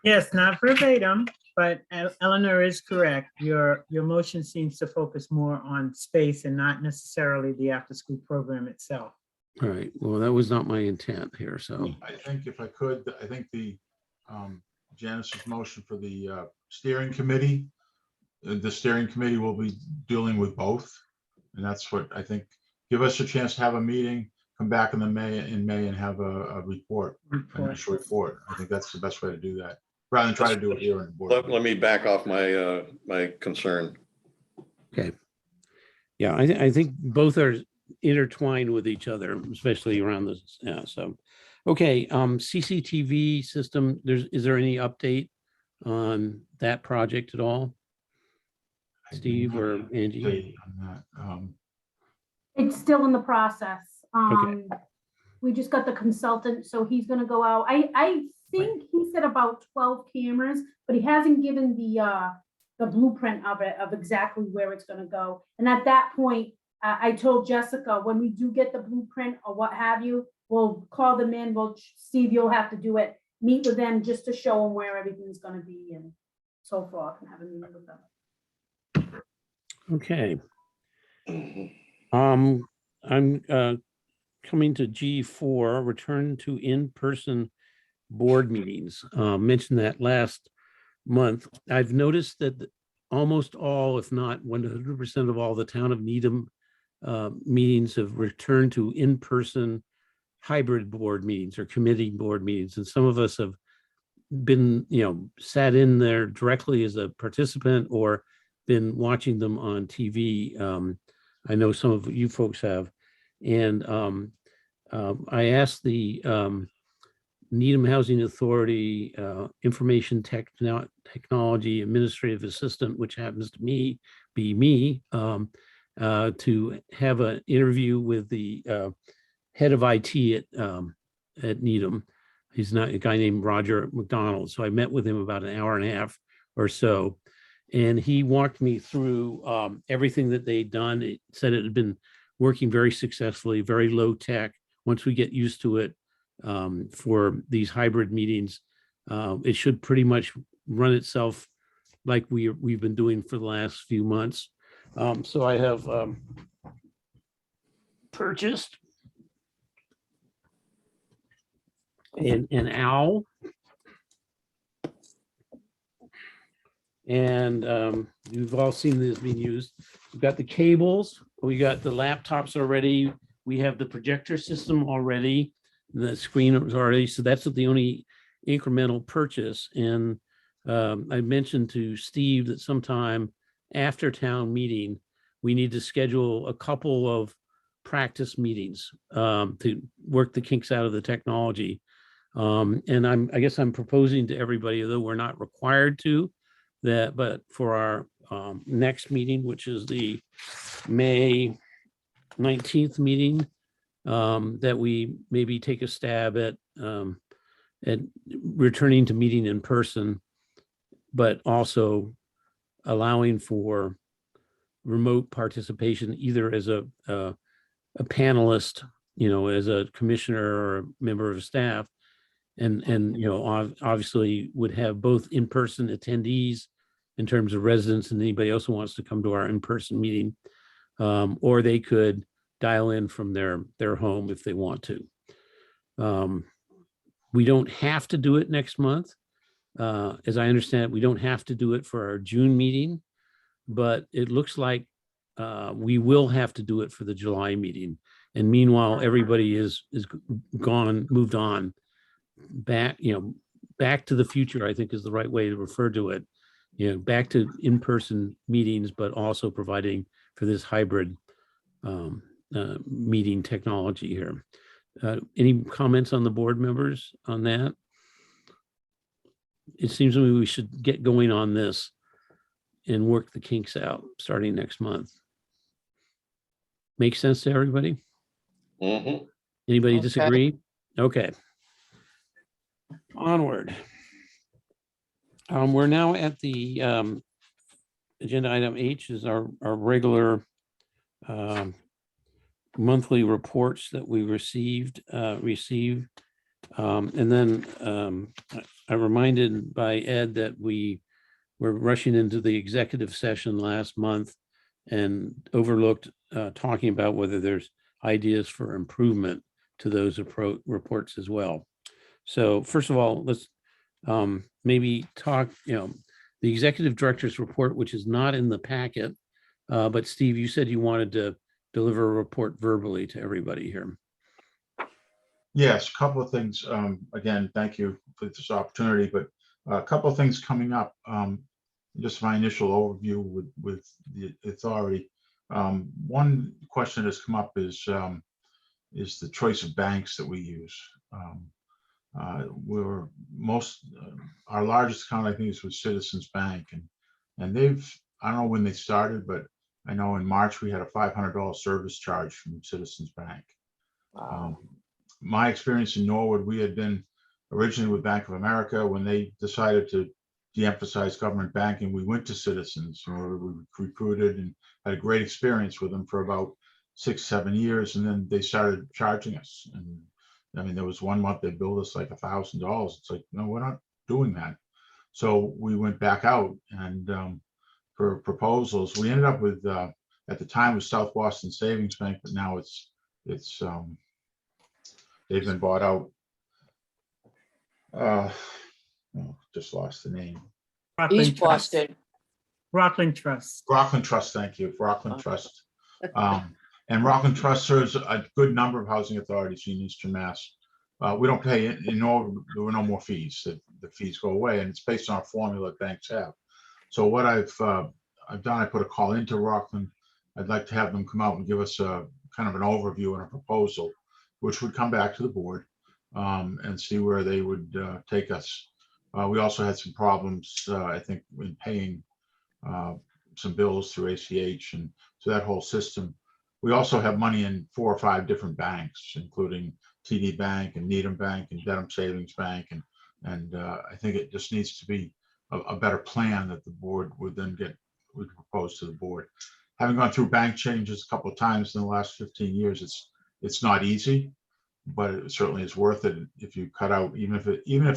Yes, not verbatim, but Eleanor is correct. Your motion seems to focus more on space and not necessarily the after-school program itself. All right, well, that was not my intent here, so. I think if I could, I think the Janice's motion for the steering committee, the steering committee will be dealing with both. And that's what I think, give us a chance to have a meeting, come back in May and have a report, an initial report. I think that's the best way to do that, rather than try to do it here in the board. Let me back off my my concern. Okay. Yeah, I think both are intertwined with each other, especially around this. Yeah, so, okay, CCTV system, is there any update on that project at all? Steve or Angie? On that. It's still in the process. We just got the consultant, so he's gonna go out. I think he said about 12 cameras, but he hasn't given the blueprint of it, of exactly where it's gonna go. And at that point, I told Jessica, when we do get the blueprint or what have you, we'll call them in. Steve, you'll have to do it, meet with them just to show them where everything's gonna be and so forth, and have a meeting with them. Okay. I'm coming to G4, return to in-person board meetings. Mentioned that last month. I've noticed that almost all, if not 100% of all the town of Needham meetings have returned to in-person hybrid board meetings or committee board meetings. And some of us have been, sat in there directly as a participant or been watching them on TV. I know some of you folks have. And I asked the Needham Housing Authority Information Technology Administrative Assistant, which happens to be me, to have an interview with the head of IT at Needham. He's not a guy named Roger McDonald. So I met with him about an hour and a half or so. And he walked me through everything that they'd done. It said it had been working very successfully, very low tech. Once we get used to it for these hybrid meetings, it should pretty much run itself like we've been doing for the last few months. So I have purchased an owl. And you've all seen this being used. We've got the cables, we got the laptops already, we have the projector system already, the screen was already, so that's the only incremental purchase. And I mentioned to Steve that sometime after town meeting, we need to schedule a couple of practice meetings to work the kinks out of the technology. And I guess I'm proposing to everybody, though we're not required to, but for our next meeting, which is the May 19th meeting, that we maybe take a stab at returning to meeting in person, but also allowing for remote participation, either as a panelist, as a commissioner or a member of staff, and obviously would have both in-person attendees in terms of residents and anybody else who wants to come to our in-person meeting, or they could dial in from their home if they want to. We don't have to do it next month. As I understand it, we don't have to do it for our June meeting, but it looks like we will have to do it for the July meeting. And meanwhile, everybody is moved on back to the future, I think is the right way to refer to it. Back to in-person meetings, but also providing for this hybrid meeting technology here. Any comments on the board members on that? It seems to me we should get going on this and work the kinks out starting next month. Make sense to everybody? Mhm. Anybody Okay. disagree? Okay. Onward. We're now at the agenda item H is our regular monthly reports that we receive. And then I reminded by Ed that we were rushing into the executive session last month and overlooked talking about whether there's ideas for improvement to those reports as well. So first of all, let's maybe talk, the executive director's report, which is not in the packet. But Steve, you said you wanted to deliver a report verbally to everybody here. Yes, a couple of things. Again, thank you for this opportunity, but a couple of things coming up. Just my initial overview with the authority. One question that's come up is the choice of banks that we use. Our largest account, I think, is with Citizens Bank, and I don't know when they started, but I know in March we had a $500 service charge from Citizens Bank. My experience in Norwood, we had been originally with Bank of America. When they decided to de-emphasize government banking, we went to Citizens. We recruited and had a great experience with them for about 6-7 years, and then they started charging us. And I mean, there was one month they billed us like $1,000. It's like, no, we're not doing that. So we went back out and for proposals. We ended up with at the time was South Boston Savings Bank, but now it's they've been bought out. Just lost the name. East Boston. Rockland Trust. Rockland Trust, thank you, Rockland Trust. And Rockland Trust serves a good number of housing authorities in Eastern Mass. We don't pay, there were no more fees. The fees go away, and it's based on a formula banks have. So what I've done, I put a call into Rockland. I'd like to have them come out and give us a kind of an overview and a proposal, which would come back to the board and see where they would take us. We also had some problems, I think, in paying some bills through ACH, and so that whole system. We also have money in 4 or 5 different banks, including TD Bank and Needham Bank and Dedham Savings Bank, and I think it just needs to be a better plan that the board would then would propose to the board. Having gone through bank changes a couple of times in the last 15 years, it's not easy, but it certainly is worth it if you cut out, even if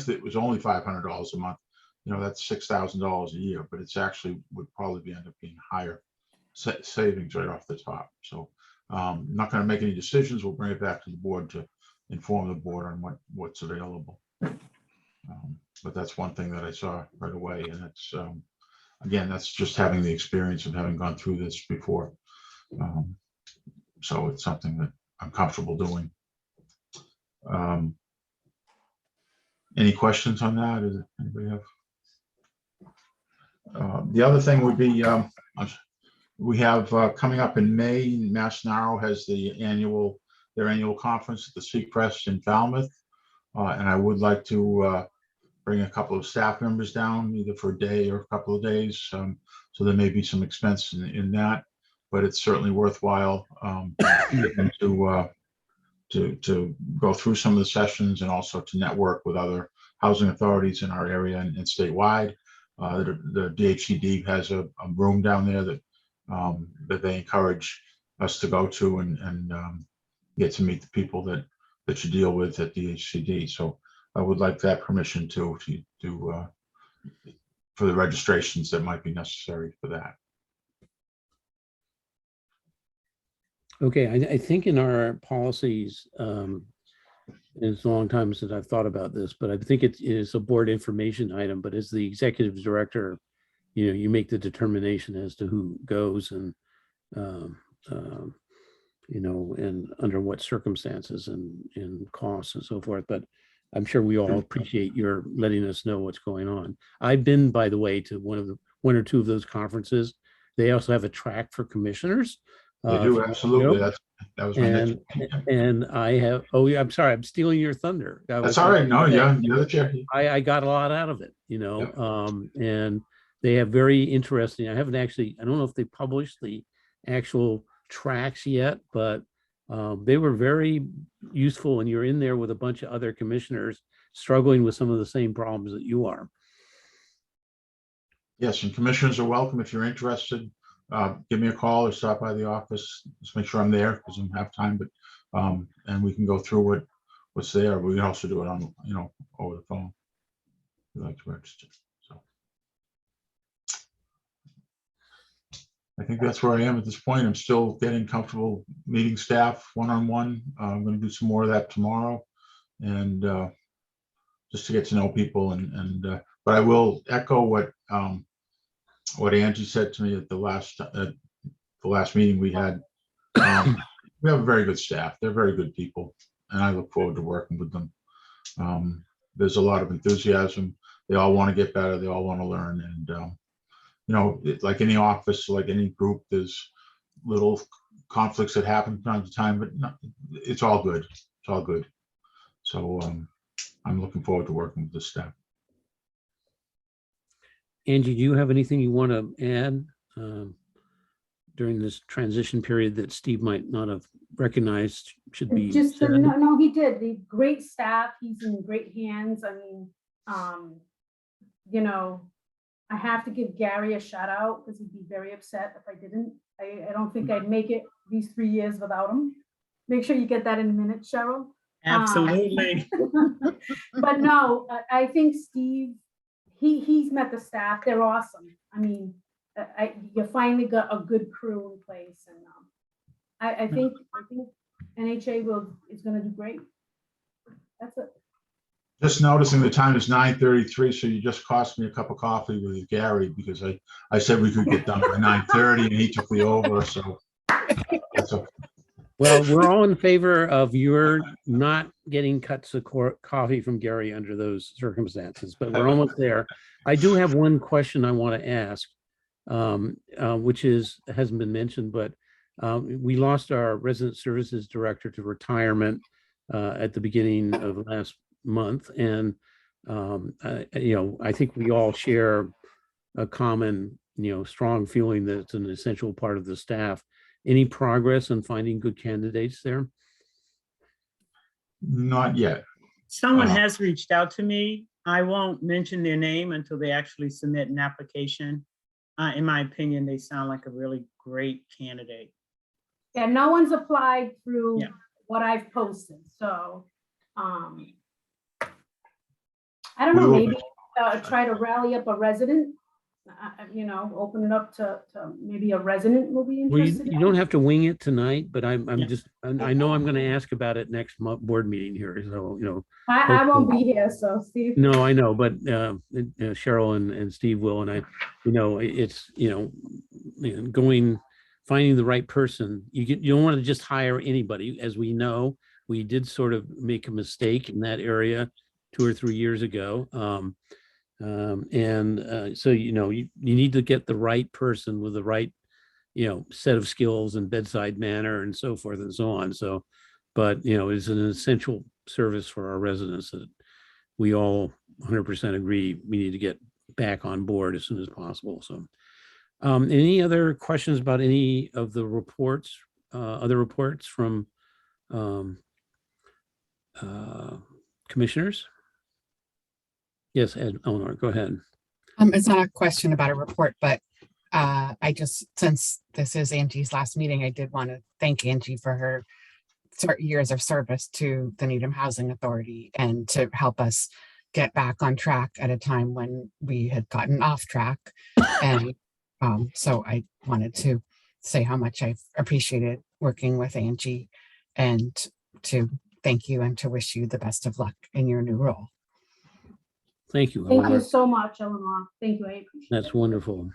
it was only $500 a month, that's $6,000 a year, but it's actually would probably end up being higher savings right off the top. So I'm not going to make any decisions. We'll bring it back to the board to inform the board on what's available. But that's one thing that I saw right away, and it's again, that's just having the experience of having gone through this before. So it's something that I'm comfortable doing. Any questions on that? Does anybody have? The other thing would be we have coming up in May, Mass Narrow has their annual conference at the Seacrest in Falmouth, and I would like to bring a couple of staff members down, either for a day or a couple of days. So there may be some expense in that, but it's certainly worthwhile for them to go through some of the sessions and also to network with other housing authorities in our area and statewide. The DHCD has a room down there that they encourage us to go to and get to meet the people that you deal with at DHCD. So I would like that permission to for the registrations that might be necessary for that. Okay, I think in our policies, it's a long time since I've thought about this, but I think it is a board information item, but as the executive director, you make the determination as to who goes and, and under what circumstances and costs and so forth. But I'm sure we all appreciate your letting us know what's going on. I've been, by the way, to one or two of those conferences. They also have a track for commissioners. They do, absolutely. That was my next. And I have, yeah, I'm sorry, I'm stealing your thunder. That's all right. No, yeah, you're the chair. I got a lot out of it, and they have very interesting, I don't know if they published the actual tracks yet, but they were very useful, and you're in there with a bunch of other commissioners struggling with some of the same problems that you are. Yes, and commissioners are welcome if you're interested. Give me a call or stop by the office. Just make sure I'm there because I don't have time, but and we can go through what's there. We can also do it on, over the phone. We like to register. So I think that's where I am at this point. I'm still getting comfortable meeting staff one-on-one. I'm going to do some more of that tomorrow, and just to get to know people. But I will echo what Angie said to me at the last meeting we had. We have a very good staff. They're very good people, and I look forward to working with them. There's a lot of enthusiasm. They all want to get better. They all want to learn. And, like any office, like any group, there's little conflicts that happen from time to time, but it's all good. It's all good. So I'm looking forward to working with the staff. Angie, do you have anything you want to add during this transition period that Steve might not have recognized should be just said? No, he did. The great staff. He's in great hands. I mean, I have to give Gary a shout out because he'd be very upset if I didn't. I don't think I'd make it these 3 years without him. Make sure you get that in a minute, Cheryl. Absolutely. But no, I think Steve, he's met the staff. They're awesome. I mean, you finally got a good crew in place, and I think NHA is going to do great. That's it. Just noticing the time is 9:33, so you just cost me a cup of coffee with Gary because I said we could get done by 9:30 and he took me over. So that's okay. Well, we're all in favor of your not getting cups of coffee from Gary under those circumstances, but we're almost there. I do have one question I want to ask, which hasn't been mentioned, but we lost our resident services director to retirement at the beginning of last month. And, I think we all share a common, strong feeling that it's an essential part of the staff. Any progress on finding good candidates there? Not yet. Someone has reached out to me. I won't mention their name until they actually submit an application. In my opinion, they sound like a really great candidate. Yeah, no one's applied through what I've posted. So I don't know, maybe try to rally up a resident, open it up to maybe a resident will be Well, interested. you don't have to wing it tonight, but I know I'm going to ask about it next board meeting here. So, I won't be here, so Steve. No, I know, but Cheryl and Steve will, and it's finding the right person. You don't want to just hire anybody. As we know, we did sort of make a mistake in that area 2 or 3 years ago. So, you need to get the right person with the right, set of skills and bedside manner and so forth and so on. So, but, it's an essential service for our residents that we all 100% agree. We need to get back on board as soon as possible. So any other questions about any of the reports, other reports from commissioners? Yes, Ed, Eleanor, go ahead. It's not a question about a report, but I just, since this is Angie's last meeting, I did want to thank Angie for her years of service to the Needham Housing Authority and to help us get back on track at a time when we had gotten off track. And so I wanted to say how much I've appreciated working with Angie and to thank you and to wish you the best of luck in your new role. Thank you, Thank you Eleanor. so much, Eleanor. Thank you. I appreciate That's it. wonderful.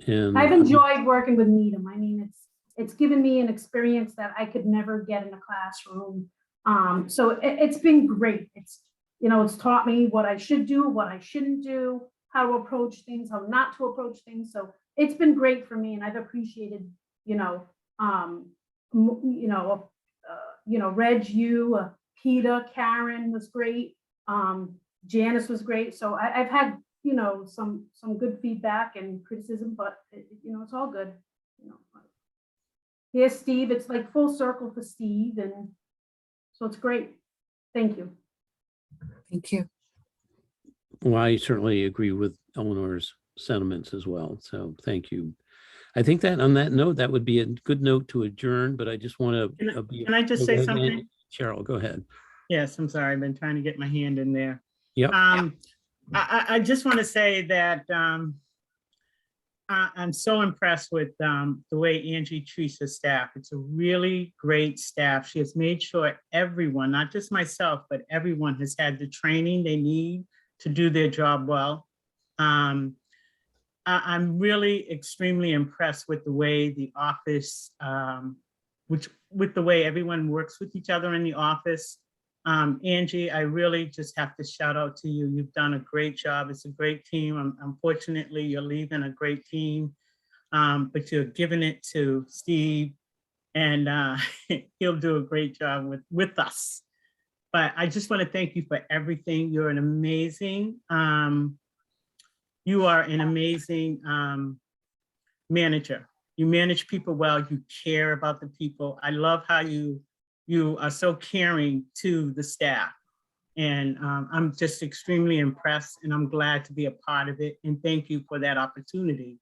And I've enjoyed working with Needham. I mean, it's given me an experience that I could never get in a classroom. So it's been great. It's, you know, it's taught me what I should do, what I shouldn't do, how to approach things, how not to approach things. So it's been great for me, and I've appreciated, Reg, you, Peter, Karen was great. Janice was great. So I've had, some good feedback and criticism, but it's all good. Here's Steve. It's like full circle for Steve, and so it's great. Thank you. Thank you. well, I certainly agree with Eleanor's sentiments as well. So thank you. I think that on that note, that would be a good note to adjourn, but I just want to. Can I just say something? Cheryl, go ahead. Yes, I'm sorry. I've been trying to get my hand in there. Yep. I just want to say that I'm so impressed with the way Angie treats her staff. It's a really great staff. She has made sure everyone, not just myself, but everyone has had the training they need to do their job well. I'm really extremely impressed with the way the office, with the way everyone works with each other in the office. Angie, I really just have to shout out to you. You've done a great job. It's a great team. Unfortunately, you're leaving a great team, but you're giving it to Steve, and he'll do a great job with us. But I just want to thank you for everything. You're an amazing, you are an amazing manager. You manage people well. You care about the people. I love how you are so caring to the staff. And I'm just extremely impressed, and I'm glad to be a part of it. And thank you for that opportunity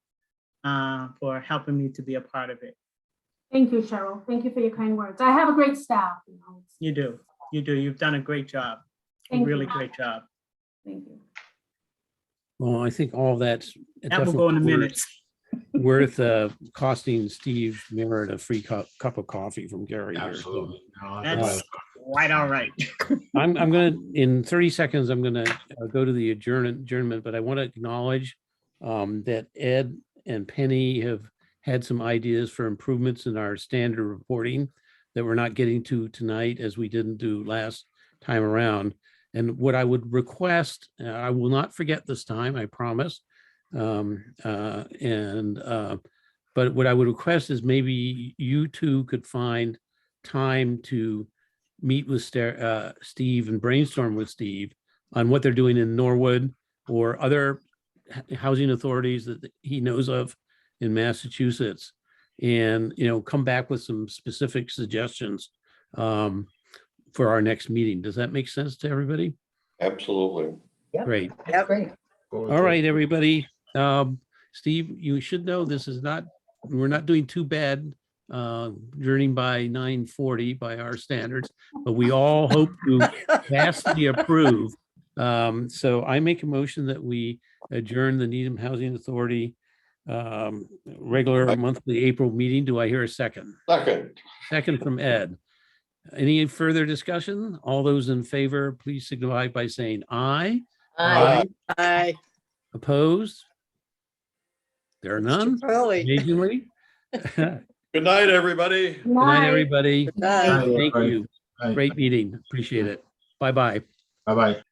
for helping me to be a part of it. Thank you, Cheryl. Thank you for your kind words. I have a great staff. You do. You do. You've done a great job. Thank A really you. great job. Thank you. Well, I think all that's That will go in a minute. worth costing Steve Merritt a free cup of coffee from Gary here. Absolutely. No, That's quite all right. I'm gonna, in 30 seconds, I'm gonna go to the adjournment, but I want to acknowledge that Ed and Penny have had some ideas for improvements in our standard reporting that we're not getting to tonight, as we didn't do last time around. And what I would request, I will not forget this time, I promise. But what I would request is maybe you two could find time to meet with Steve and brainstorm with Steve on what they're doing in Norwood or other housing authorities that he knows of in Massachusetts, and come back with some specific suggestions for our next meeting. Does that make sense to everybody? Absolutely. Yep, Great. that's great. All right, everybody. Steve, you should know we're not doing too bad journeying by 9:40 by our standards, but we all hope to vastly approve. So I make a motion that we adjourn the Needham Housing Authority regular monthly April meeting. Do I hear a second? Second. Second from Ed. Any further discussion? All those in favor, please signify by saying aye. Aye. Aye. Opposed? There are none, Early. amazingly. Good Good night, everybody. night, everybody. Good night. Thank you. Bye. Great meeting. Appreciate it. Bye-bye. Bye-bye.